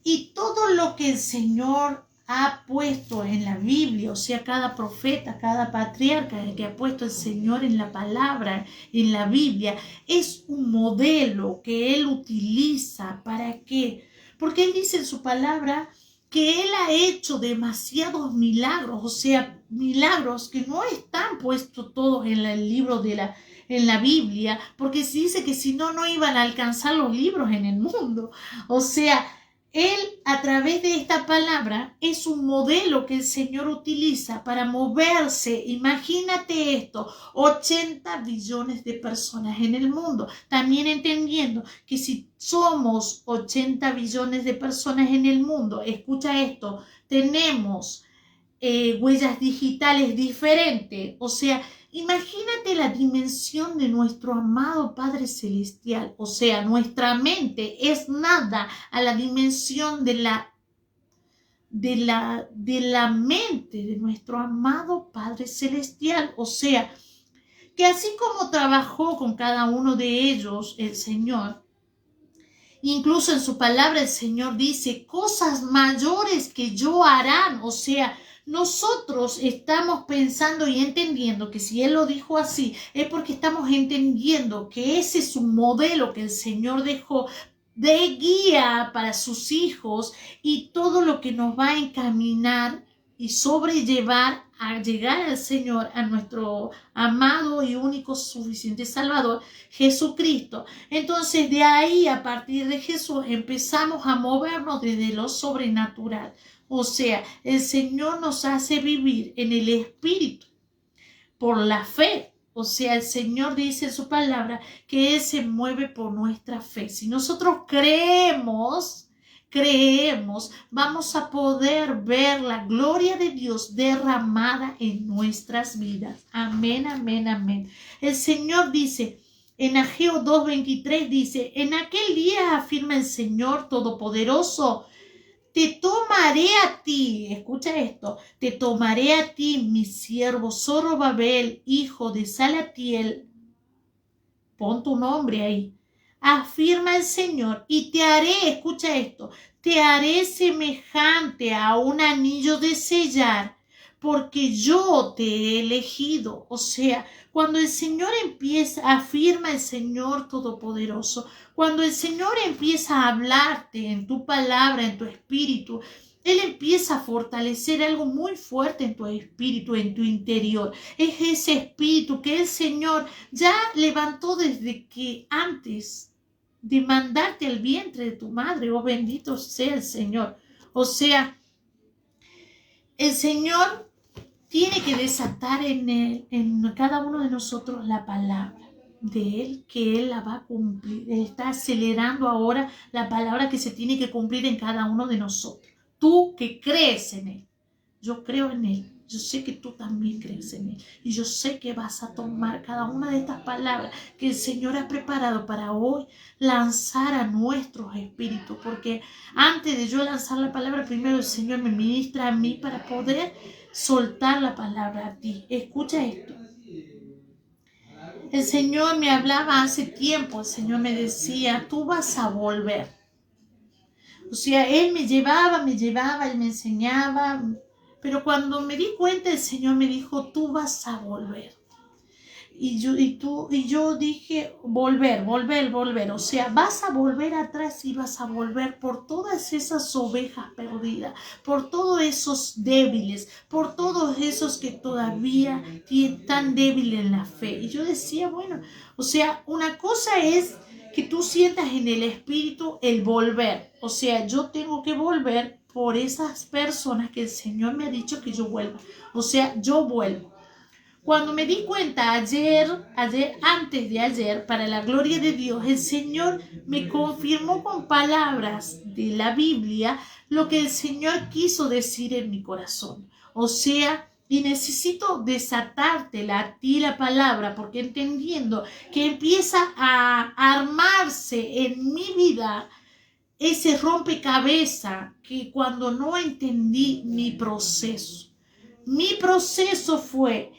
y todo lo que el Señor ha puesto en la Biblia, o sea, cada profeta, cada patriarca que ha puesto el Señor en la palabra, en la Biblia, es un modelo que Él utiliza. ¿Para qué? Porque Él dice en su palabra que Él ha hecho demasiados milagros, o sea, milagros que no están puestos todos en el libro en la Biblia, porque se dice que si no, no iban a alcanzar los libros en el mundo. O sea, Él, a través de esta palabra, es un modelo que el Señor utiliza para moverse. Imagínate esto, 80 billones de personas en el mundo. También entendiendo que si somos 80 billones de personas en el mundo, escucha esto, tenemos huellas digitales diferentes. O sea, imagínate la dimensión de nuestro amado Padre Celestial. O sea, nuestra mente es nada a la dimensión de la mente de nuestro amado Padre Celestial. O sea, que así como trabajó con cada uno de ellos el Señor, incluso en su palabra el Señor dice, cosas mayores que yo harán. O sea, nosotros estamos pensando y entendiendo que si Él lo dijo así, es porque estamos entendiendo que ese es un modelo que el Señor dejó de guía para sus hijos y todo lo que nos va a encaminar y sobrellevar a llegar al Señor, a nuestro amado y único suficiente Salvador, Jesucristo. Entonces de ahí, a partir de Jesús, empezamos a movernos desde lo sobrenatural. O sea, el Señor nos hace vivir en el Espíritu por la fe. O sea, el Señor dice en su palabra que Él se mueve por nuestra fe. Si nosotros creemos, vamos a poder ver la gloria de Dios derramada en nuestras vidas. Amén, amén, amén. El Señor dice, en Ageo 2:23 dice, en aquel día afirma el Señor Todopoderoso, te tomaré a ti, escucha esto, te tomaré a ti, mi siervo Zorobabel, hijo de Salatiel, pon tu nombre ahí, afirma el Señor, y te haré, escucha esto, te haré semejante a un anillo de sellar, porque yo te he elegido. O sea, cuando el Señor empieza, afirma el Señor Todopoderoso, cuando el Señor empieza a hablarte en tu palabra, en tu espíritu, Él empieza a fortalecer algo muy fuerte en tu espíritu, en tu interior. Es ese espíritu que el Señor ya levantó desde que antes de mandarte al vientre de tu madre. Oh, bendito sea el Señor. O sea, el Señor tiene que desatar en cada uno de nosotros la palabra de Él, que Él la va a cumplir. Él está acelerando ahora la palabra que se tiene que cumplir en cada uno de nosotros. Tú que crees en Él, yo creo en Él, yo sé que tú también crees en Él, y yo sé que vas a tomar cada una de estas palabras que el Señor ha preparado para hoy lanzar a nuestros espíritus, porque antes de yo lanzar la palabra, primero el Señor me ministra a mí para poder soltar la palabra a ti. Escucha esto. El Señor me hablaba hace tiempo, el Señor me decía, tú vas a volver. O sea, Él me llevaba, Él me enseñaba, pero cuando me di cuenta, el Señor me dijo, tú vas a volver. Y yo dije, volver. O sea, vas a volver atrás y vas a volver por todas esas ovejas perdidas, por todos esos débiles, por todos esos que todavía están débiles en la fe. Y yo decía, bueno, o sea, una cosa es que tú sientas en el espíritu el volver. O sea, yo tengo que volver por esas personas que el Señor me ha dicho que yo vuelva. O sea, yo vuelvo. Cuando me di cuenta antes de ayer, para la gloria de Dios, el Señor me confirmó con palabras de la Biblia lo que el Señor quiso decir en mi corazón. O sea, y necesito desatártela a ti la palabra, porque entendiendo que empieza a armarse en mi vida ese rompecabezas que cuando no entendí mi proceso fue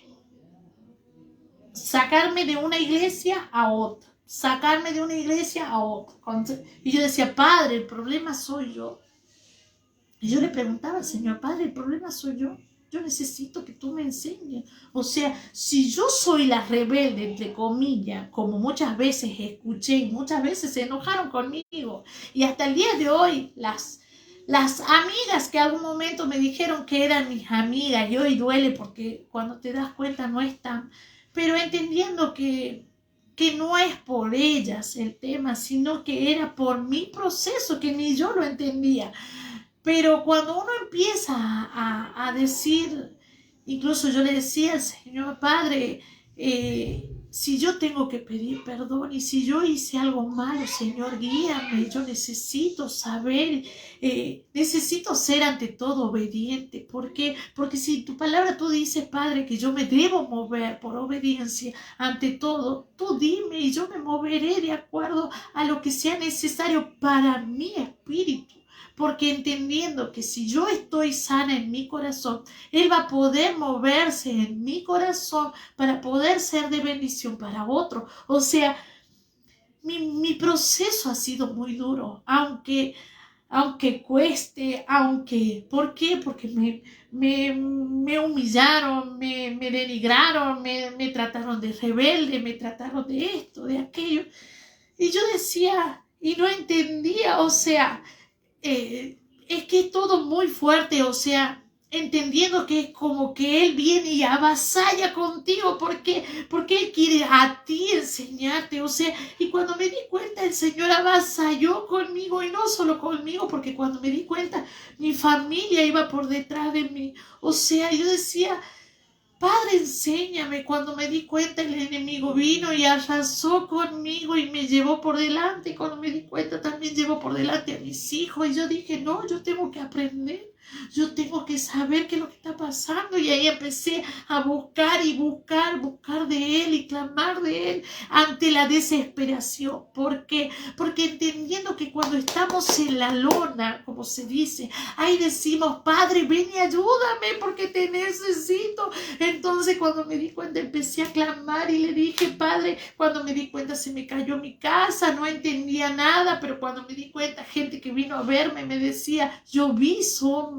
sacarme de una iglesia a otra, Y yo decía, Padre, el problema soy yo. Y yo le preguntaba al Señor, Padre, el problema soy yo. Yo necesito que tú me enseñes. O sea, si yo soy la rebelde, entre comillas, como muchas veces escuché y muchas veces se enojaron conmigo, y hasta el día de hoy las amigas que algún momento me dijeron que eran mis amigas, y hoy duele porque cuando te das cuenta no están, pero entendiendo que no es por ellas el tema, sino que era por mi proceso, que ni yo lo entendía. Pero cuando uno empieza a decir, incluso yo le decía al Señor, Padre, si yo tengo que pedir perdón y si yo hice algo malo, Señor, guíame, yo necesito saber, necesito ser ante todo obediente. ¿Por qué? Porque si tu palabra tú dices, Padre, que yo me debo mover por obediencia ante todo, tú dime y yo me moveré de acuerdo a lo que sea necesario para mi espíritu. Porque entendiendo que si yo estoy sana en mi corazón, Él va a poder moverse en mi corazón para poder ser de bendición para otro. O sea, mi proceso ha sido muy duro, aunque cueste, ¿por qué? Porque me humillaron, me denigraron, me trataron de rebelde, me trataron de esto, de aquello. Y yo decía, y no entendía, o sea, es que es todo muy fuerte, o sea, entendiendo que es como que Él viene y avasalla contigo porque Él quiere a ti enseñarte, o sea, y cuando me di cuenta el Señor avasalló conmigo y no solo conmigo, porque cuando me di cuenta mi familia iba por detrás de mí, o sea, yo decía, Padre, enséñame. Cuando me di cuenta el enemigo vino y arrasó conmigo y me llevó por delante. Y cuando me di cuenta también llevó por delante a mis hijos. Y yo dije, no, yo tengo que aprender. Yo tengo que saber qué es lo que está pasando. Y ahí empecé a buscar y buscar de Él y clamar de Él ante la desesperación. ¿Por qué? Porque entendiendo que cuando estamos en la lona, como se dice, ahí decimos, Padre, ven y ayúdame porque te necesito. Entonces cuando me di cuenta empecé a clamar y le dije, Padre, cuando me di cuenta se me cayó mi casa, no entendía nada, pero cuando me di cuenta gente que vino a verme me decía, yo vi sombras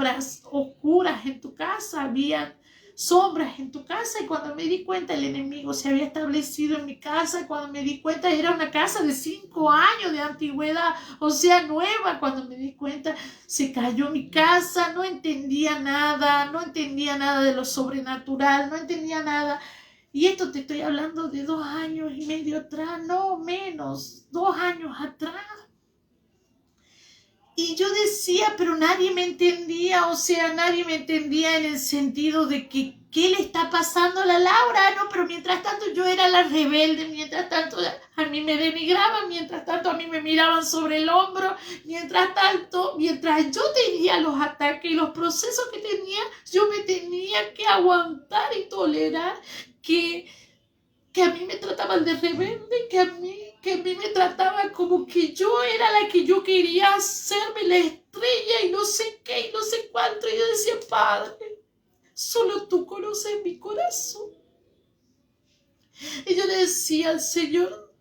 oscuras en tu casa, había sombras en tu casa, y cuando me di cuenta el enemigo se había establecido en mi casa, cuando me di cuenta era una casa de 5 años de antigüedad, o sea, nueva. Cuando me di cuenta se cayó mi casa, no entendía nada de lo sobrenatural, no entendía nada. Y esto te estoy hablando de 2 años y medio atrás, no menos, 2 años atrás. Y yo decía, pero nadie me entendía, o sea, nadie me entendía en el sentido de que, ¿qué le está pasando a la Laura? No, pero mientras tanto yo era la rebelde, mientras tanto a mí me denigraban, mientras tanto a mí me miraban sobre el hombro, mientras tanto, mientras yo tenía los ataques y los procesos que tenía, yo me tenía que aguantar y tolerar que a mí me trataban de rebelde, que a mí me trataban como que yo era la que yo quería hacerme la estrella y no sé qué y no sé cuánto. Y yo decía, Padre, solo tú conoces mi corazón. Y yo le decía al Señor,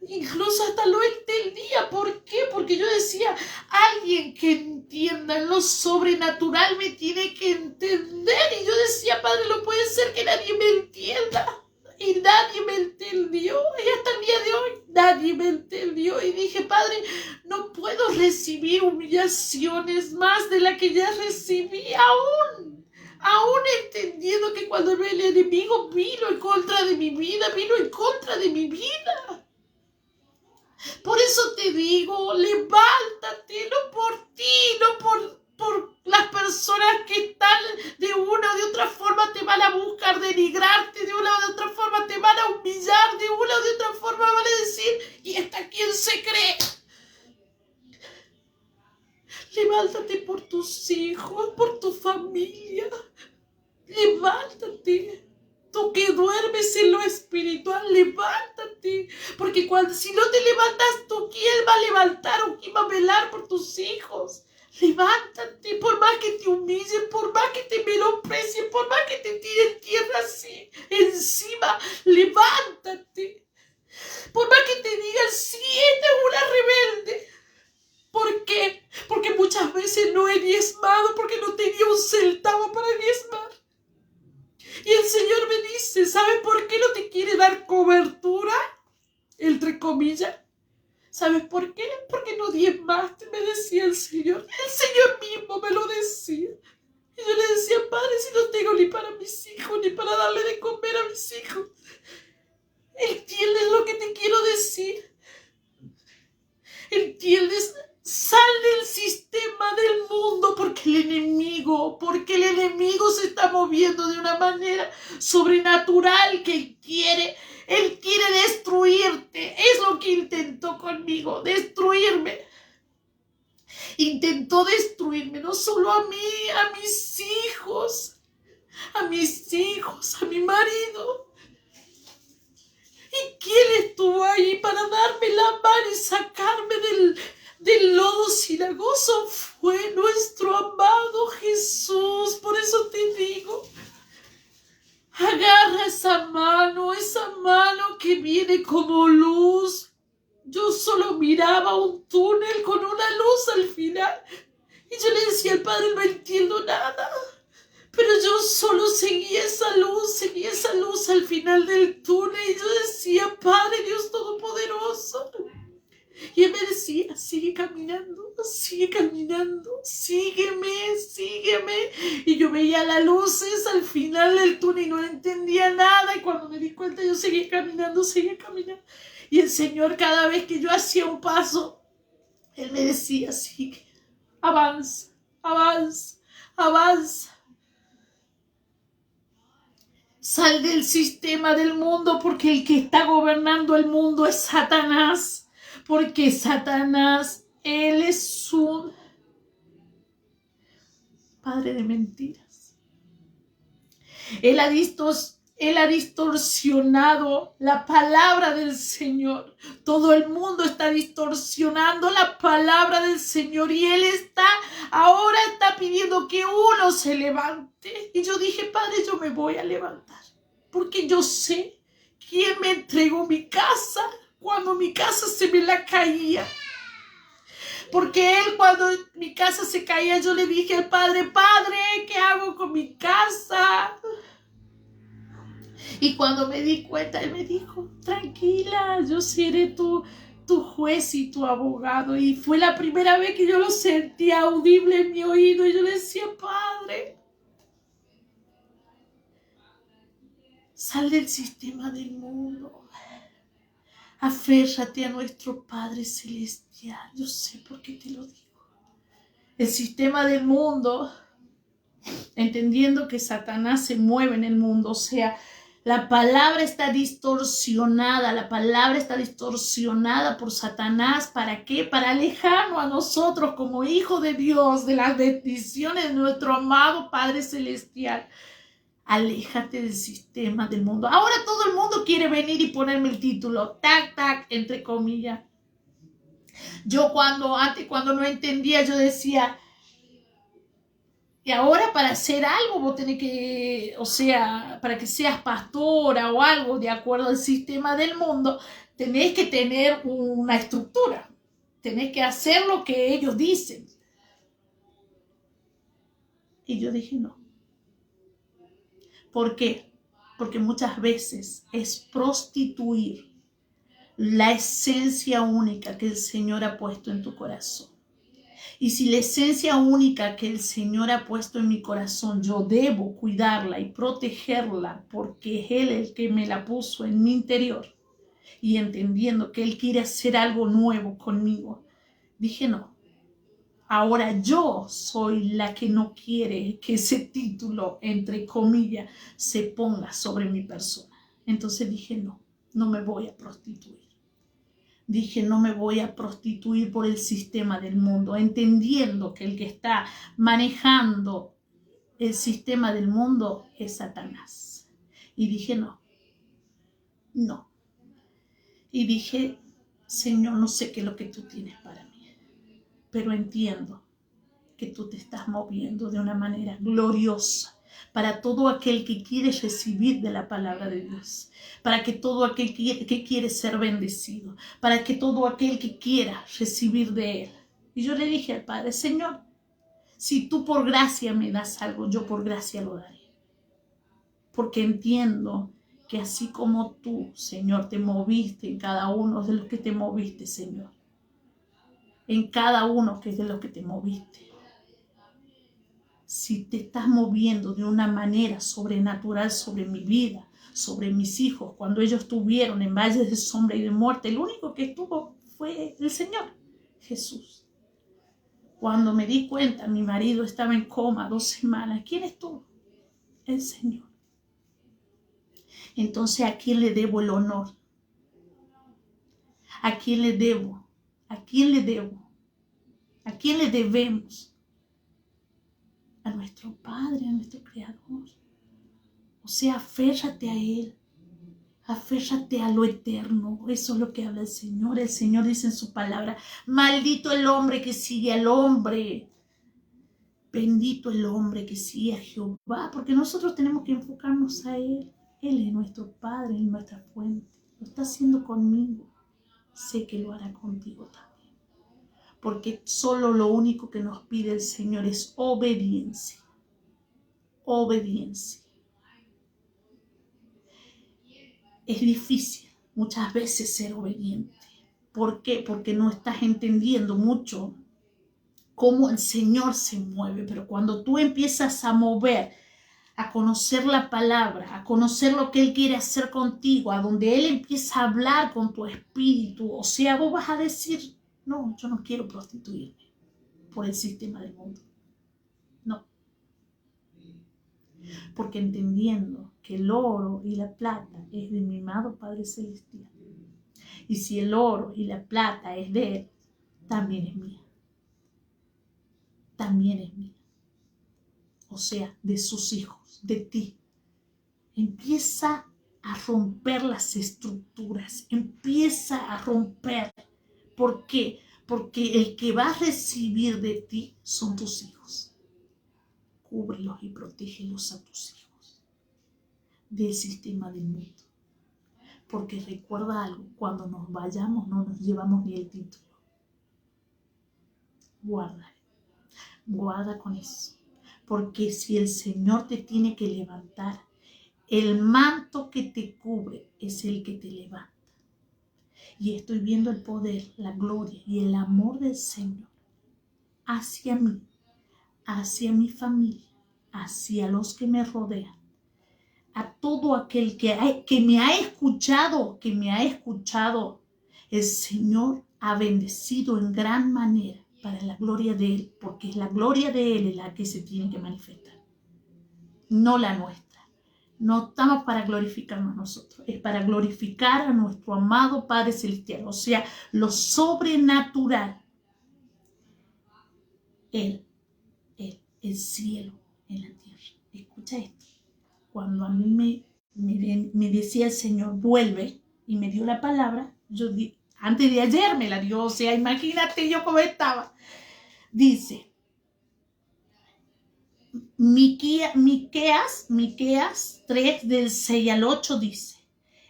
incluso hasta lo entendía. ¿Por qué? Porque yo decía, alguien que entienda lo sobrenatural me tiene que entender. Y yo decía, Padre, no puede ser que nadie me entienda. Y nadie me entendió, y hasta el día de hoy nadie me entendió. Y dije, Padre, no puedo recibir humillaciones más de la que ya recibí, aún entendiendo que cuando el enemigo vino en contra de mi vida, vino en contra de mi vida. Por eso te digo, levántate, no por ti, no por las personas que están de una o de otra forma te van a buscar denigrarte, de una o de otra forma te van a humillar, de una o de otra forma van a decir, ¿y esta quién se cree? Levántate por tus hijos, por tu familia, levántate. Tú que duermes en lo espiritual, levántate. Porque si no te levantas tú, ¿quién va a levantar o quién va a velar por tus hijos? Levántate, por más que te humillen, por más que te menosprecien, por más que te tiren tierra así encima, levántate. Por más que te digan, sí, esta es una rebelde. ¿Por qué? Porque muchas veces no he diezmado, porque no tenía un centavo para diezmar. Y el Señor me dice, ¿sabes por qué no te quiere dar cobertura? Entre comillas. ¿Sabes por qué? Porque no diezmaste, me decía el Señor. El Señor mismo me lo decía. Y yo le decía, Padre, si no tengo ni para mis hijos, ni para darle de comer a mis hijos. ¿Entiendes lo que te quiero decir? ¿Entiendes? Sal del sistema del mundo porque el enemigo se está moviendo de una manera sobrenatural que él quiere destruirte. Es lo que intentó conmigo, destruirme. Intentó destruirme no solo a mí, a mis hijos, a mi marido. ¿Y quién estuvo ahí para darme la mano y sacarme del lodo cenagoso? Fue nuestro amado Jesús. Por eso te digo, agarra esa mano que viene como luz. Yo solo miraba un túnel con una luz al final. Y yo le decía al Padre, no entiendo nada. Pero yo solo seguía esa luz al final del túnel. Y yo decía, Padre Dios Todopoderoso, Y él me decía, sigue caminando, sígueme, sígueme. Y yo veía las luces al final del túnel y no entendía nada. Y cuando me di cuenta yo seguía caminando. Y el Señor, cada vez que yo hacía un paso, Él me decía, sigue, avanza, avanza, avanza. Sal del sistema del mundo, porque el que está gobernando el mundo es Satanás. Porque Satanás, él es un padre de mentiras. Él ha distorsionado la palabra del Señor. Todo el mundo está distorsionando la palabra del Señor. Y Él ahora está pidiendo que uno se levante. Y yo dije, Padre, yo me voy a levantar. Porque yo sé quién me entregó mi casa cuando mi casa se me la caía. Porque Él, cuando mi casa se caía, yo le dije al Padre, Padre, ¿qué hago con mi casa? Y cuando me di cuenta, Él me dijo, tranquila, yo seré tu juez y tu abogado. Y fue la primera vez que yo lo sentí audible en mi oído. Y yo le decía, Padre, sal del sistema del mundo. Aférrate a nuestro Padre Celestial. Yo sé por qué te lo digo. El sistema del mundo, entendiendo que Satanás se mueve en el mundo, o sea, la palabra está distorsionada por Satanás. ¿Para qué? Para alejarnos a nosotros como hijos de Dios de las bendiciones de nuestro amado Padre Celestial. Aléjate del sistema del mundo. Ahora todo el mundo quiere venir y ponerme el título, tac, tac, entre comillas. Yo cuando no entendía, yo decía, y ahora para hacer algo vos tenés que, o sea, para que seas pastora o algo de acuerdo al sistema del mundo, tenés que tener una estructura. Tenés que hacer lo que ellos dicen. Y yo dije no. ¿Por qué? Porque muchas veces es prostituir la esencia única que el Señor ha puesto en tu corazón. Y si la esencia única que el Señor ha puesto en mi corazón, yo debo cuidarla y protegerla porque es Él el que me la puso en mi interior. Y entendiendo que Él quiere hacer algo nuevo conmigo, dije no. Ahora yo soy la que no quiere que ese título, entre comillas, se ponga sobre mi persona. Entonces dije no, no me voy a prostituir. Dije, no me voy a prostituir por el sistema del mundo, entendiendo que el que está manejando el sistema del mundo es Satanás. Y dije, no. Y dije, Señor, no sé qué es lo que tú tienes para mí, pero entiendo que tú te estás moviendo de una manera gloriosa para todo aquel que quiere recibir de la palabra de Dios, para que todo aquel que quiere ser bendecido, para que todo aquel que quiera recibir de Él. Y yo le dije al Padre, Señor, si tú por gracia me das algo, yo por gracia lo daré. Porque entiendo que así como tú, Señor, te moviste en cada uno de los que te moviste, Señor, en cada uno que es de los que te moviste, si te estás moviendo de una manera sobrenatural sobre mi vida, sobre mis hijos, cuando ellos estuvieron en valles de sombra y de muerte, el único que estuvo fue el Señor, Jesús. Cuando me di cuenta, mi marido estaba en coma 2 semanas. ¿Quién estuvo? El Señor. Entonces, ¿a quién le debo el honor? ¿A quién le debo? ¿A quién le debo? ¿A quién le debemos? A nuestro Padre, a nuestro Creador. O sea, aférrate a Él. Aférrate a lo eterno. Eso es lo que habla el Señor. El Señor dice en su palabra, maldito el hombre que sigue al hombre. Bendito el hombre que sigue a Jehová. Porque nosotros tenemos que enfocarnos a Él. Él es nuestro Padre, es nuestra fuente. Lo está haciendo conmigo. Sé que lo hará contigo también. Porque solo lo único que nos pide el Señor es obediencia. Obediencia. Es difícil muchas veces ser obediente, ¿Por qué? Porque no estás entendiendo mucho cómo el Señor se mueve. Pero cuando tú empiezas a mover, a conocer la palabra, a conocer lo que Él quiere hacer contigo, a donde Él empieza a hablar con tu espíritu, o sea, vos vas a decir, no, yo no quiero prostituirme por el sistema del mundo. No. Porque entendiendo que el oro y la plata es de mi amado Padre Celestial. Y si el oro y la plata es de Él, también es mía. También es mía. O sea, de sus hijos, de ti. Empieza a romper las estructuras. Empieza a romper. ¿Por qué? Porque el que va a recibir de ti son tus hijos. Cúbrelos y protégelos a tus hijos del sistema del mundo. Porque recuerda algo, cuando nos vayamos no nos llevamos ni el título. Guarda con eso. Porque si el Señor te tiene que levantar, el manto que te cubre es el que te levanta. Y estoy viendo el poder, la gloria y el amor del Señor hacia mí, hacia mi familia, hacia los que me rodean. A todo aquel que me ha escuchado, el Señor ha bendecido en gran manera para la gloria de Él, porque es la gloria de Él la que se tiene que manifestar, no la nuestra. No estamos para glorificarnos nosotros, es para glorificar a nuestro amado Padre Celestial, o sea, lo sobrenatural. Él, el cielo en la tierra. Escucha esto. Cuando a mí me decía el Señor, vuelve, y me dio la palabra, yo antes de ayer me la dio, o sea, imagínate yo cómo estaba. Dice, Miqueas 3 del 6 al 8 dice,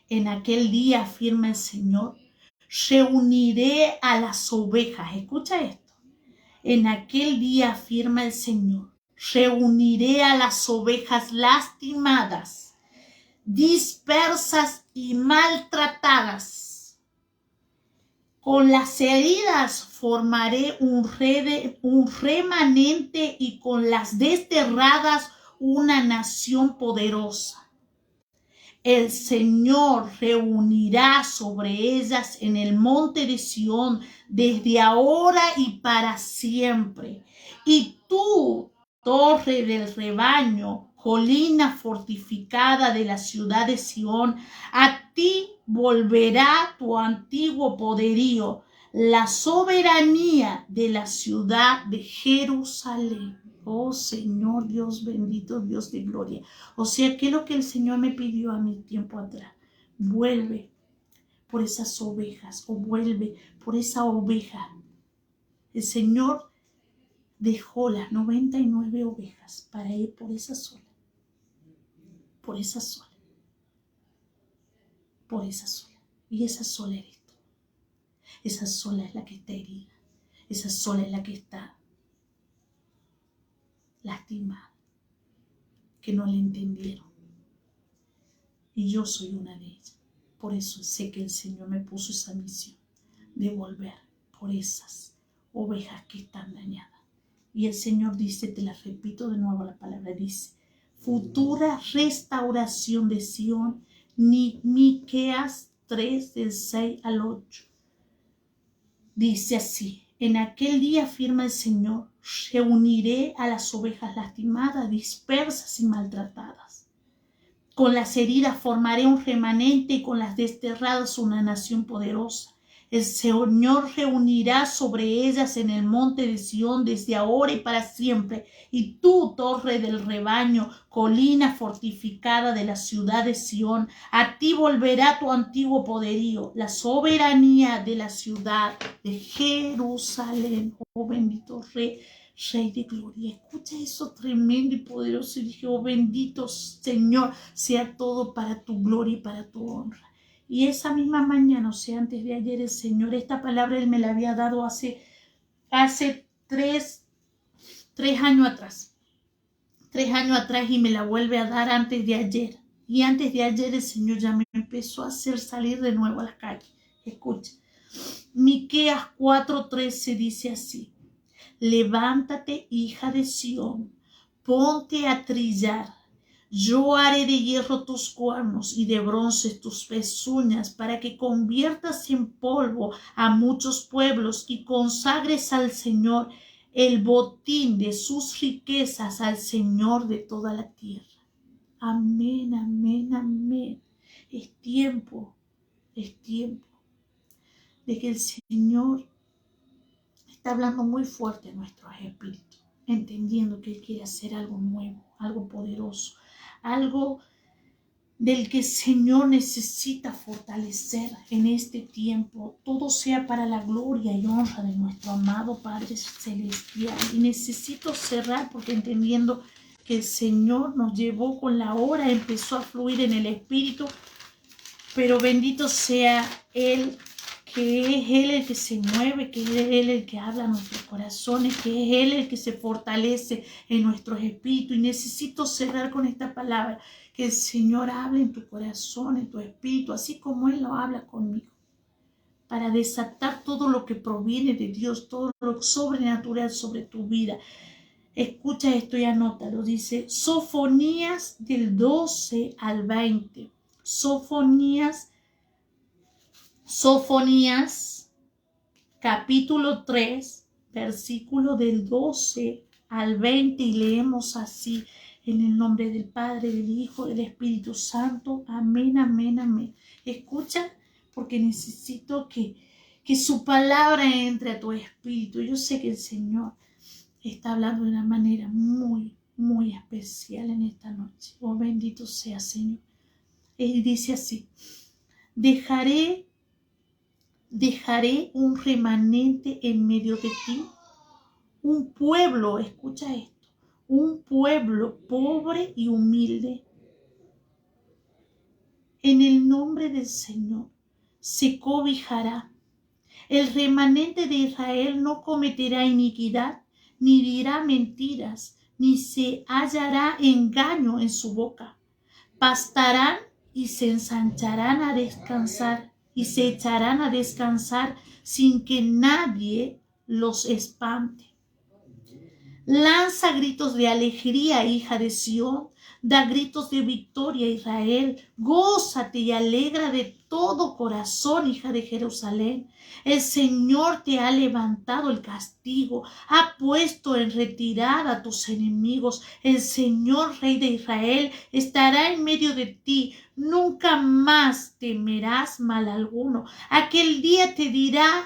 en aquel día afirma el Señor, reuniré a las ovejas. Escucha esto. En aquel día afirma el Señor, reuniré a las ovejas lastimadas, dispersas y maltratadas. Con las heridas formaré un remanente y con las desterradas una nación poderosa. El Señor reunirá sobre ellas en el monte de Sión desde ahora y para siempre. Y tú, torre del rebaño, colina fortificada de la ciudad de Sión, a ti volverá tu antiguo poderío, la soberanía de la ciudad de Jerusalén. Oh Señor Dios bendito, Dios de gloria. O sea, ¿qué es lo que el Señor me pidió a mí tiempo atrás? Vuelve por esas ovejas o vuelve por esa oveja. El Señor dejó las 99 ovejas para ir por esa sola. Por esa sola. Por esa sola. Y esa sola eres tú. Esa sola es la que está herida. Esa sola es la que está lastimada, que no le entendieron. Y yo soy una de ellas. Por eso sé que el Señor me puso esa misión de volver por esas ovejas que están dañadas. Y el Señor dice, te la repito de nuevo la palabra, dice, futura restauración de Sión, Miqueas 3 del 6 al 8. Dice así, en aquel día afirma el Señor, reuniré a las ovejas lastimadas, dispersas y maltratadas. Con las heridas formaré un remanente y con las desterradas una nación poderosa. El Señor reunirá sobre ellas en el monte de Sión desde ahora y para siempre. Y tú, torre del rebaño, colina fortificada de la ciudad de Sión, a ti volverá tu antiguo poderío, la soberanía de la ciudad de Jerusalén. Oh bendito Rey de gloria. Escucha eso tremendo y poderoso. Y dije, oh bendito Señor, sea todo para tu gloria y para tu honra. Y esa misma mañana, o sea, antes de ayer, el Señor, esta palabra Él me la había dado hace 3 años atrás. 3 años atrás y me la vuelve a dar antes de ayer. Y antes de ayer el Señor ya me empezó a hacer salir de nuevo a la calle. Escucha. Miqueas 4:13 dice así: levántate, hija de Sión, ponte a trillar. Yo haré de hierro tus cuernos y de bronce tus pezuñas, para que conviertas en polvo a muchos pueblos y consagres al Señor el botín de sus riquezas, al Señor de toda la tierra. Amén, amén, amén. Es tiempo de que el Señor está hablando muy fuerte a nuestros espíritus, entendiendo que Él quiere hacer algo nuevo, algo poderoso, algo del que el Señor necesita fortalecer en este tiempo. Todo sea para la gloria y honra de nuestro amado Padre Celestial. Y necesito cerrar porque entendiendo que el Señor nos llevó con la hora, empezó a fluir en el Espíritu, pero bendito sea Él, que es Él el que se mueve, que es Él el que habla a nuestros corazones, que es Él el que se fortalece en nuestros espíritus. Y necesito cerrar con esta palabra: que el Señor hable en tu corazón, en tu espíritu, así como Él lo habla conmigo, para desatar todo lo que proviene de Dios, todo lo sobrenatural sobre tu vida. Escucha esto y anótalo. Dice Sofonías del 12 al 20. Sofonías capítulo 3, versículo del 12 al 20, y leemos así: en el nombre del Padre, del Hijo, del Espíritu Santo. Amén, amén, amén. Escucha, porque necesito que su palabra entre a tu espíritu. Yo sé que el Señor está hablando de una manera muy, muy especial en esta noche. Oh, bendito sea, Señor. Él dice así: dejaré un remanente en medio de ti, un pueblo, escucha esto, un pueblo pobre y humilde. En el nombre del Señor se cobijará. El remanente de Israel no cometerá iniquidad, ni dirá mentiras, ni se hallará engaño en su boca. Pastarán y se ensancharán a descansar, y se echarán a descansar sin que nadie los espante. Lanza gritos de alegría, hija de Sión. Da gritos de victoria, Israel. Gózate y alegra de todo corazón, hija de Jerusalén. El Señor te ha levantado el castigo, ha puesto en retirada a tus enemigos. El Señor, Rey de Israel, estará en medio de ti. Nunca más temerás mal alguno. Aquel día te dirán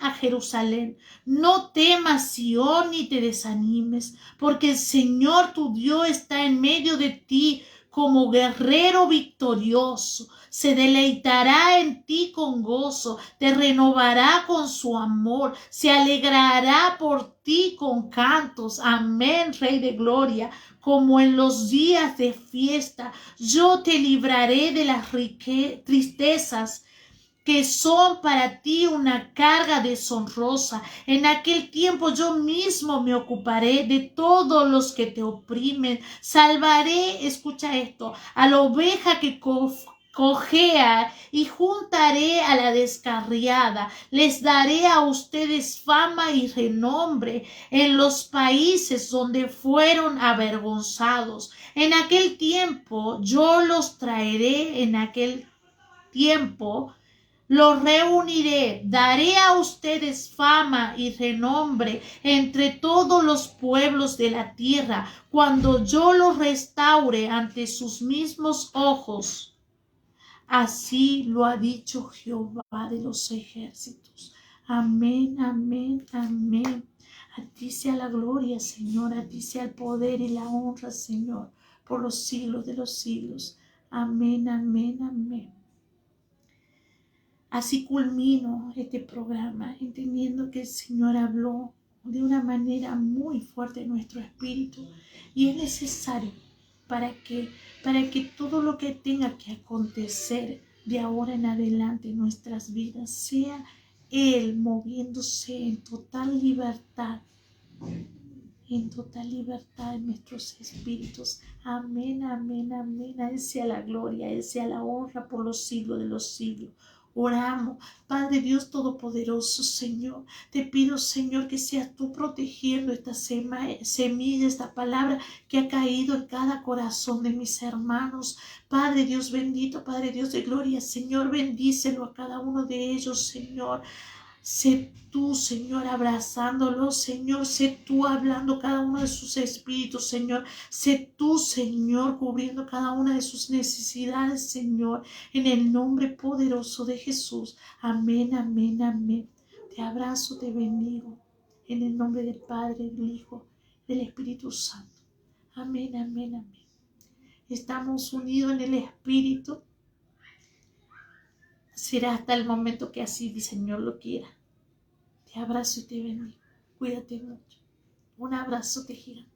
a Jerusalén: no temas, Sión, ni te desanimes, porque el Señor tu Dios está en medio de ti como guerrero victorioso. Se deleitará en ti con gozo, te renovará con su amor, se alegrará por ti con cantos. Amén, Rey de Gloria. Como en los días de fiesta, yo te libraré de las tristezas que son para ti una carga deshonrosa. En aquel tiempo yo mismo me ocuparé de todos los que te oprimen. Salvaré, escucha esto, a la oveja que cojea, y juntaré a la descarriada. Les daré a ustedes fama y renombre en los países donde fueron avergonzados. En aquel tiempo yo los traeré, en aquel tiempo los reuniré, daré a ustedes fama y renombre entre todos los pueblos de la tierra, cuando yo los restaure ante sus mismos ojos. Así lo ha dicho Jehová de los ejércitos. Amén, amén, amén. A ti sea la gloria, Señor, a ti sea el poder y la honra, Señor, por los siglos de los siglos. Amén, amén, amén. Así culmino este programa, entendiendo que el Señor habló de una manera muy fuerte en nuestro espíritu, y es necesario para que todo lo que tenga que acontecer de ahora en adelante en nuestras vidas sea Él moviéndose en total libertad en nuestros espíritus. Amén, amén, amén. A Él sea la gloria, a Él sea la honra por los siglos de los siglos. Oramos, Padre Dios Todopoderoso, Señor. Te pido, Señor, que seas tú protegiendo esta semilla, esta palabra que ha caído en cada corazón de mis hermanos. Padre Dios bendito, Padre Dios de gloria, Señor, bendícelo a cada uno de ellos, Señor. Sé tú, Señor, abrazándolos, Señor. Sé tú hablando cada uno de sus espíritus, Señor. Sé tú, Señor, cubriendo cada una de sus necesidades, Señor. En el nombre poderoso de Jesús. Amén, amén, amén. Te abrazo, te bendigo. En el nombre del Padre, del Hijo, del Espíritu Santo. Amén, amén, amén. Estamos unidos en el Espíritu. Será hasta el momento que así el Señor lo quiera. Te abrazo y te bendigo. Cuídate mucho. Un abrazo te gigante.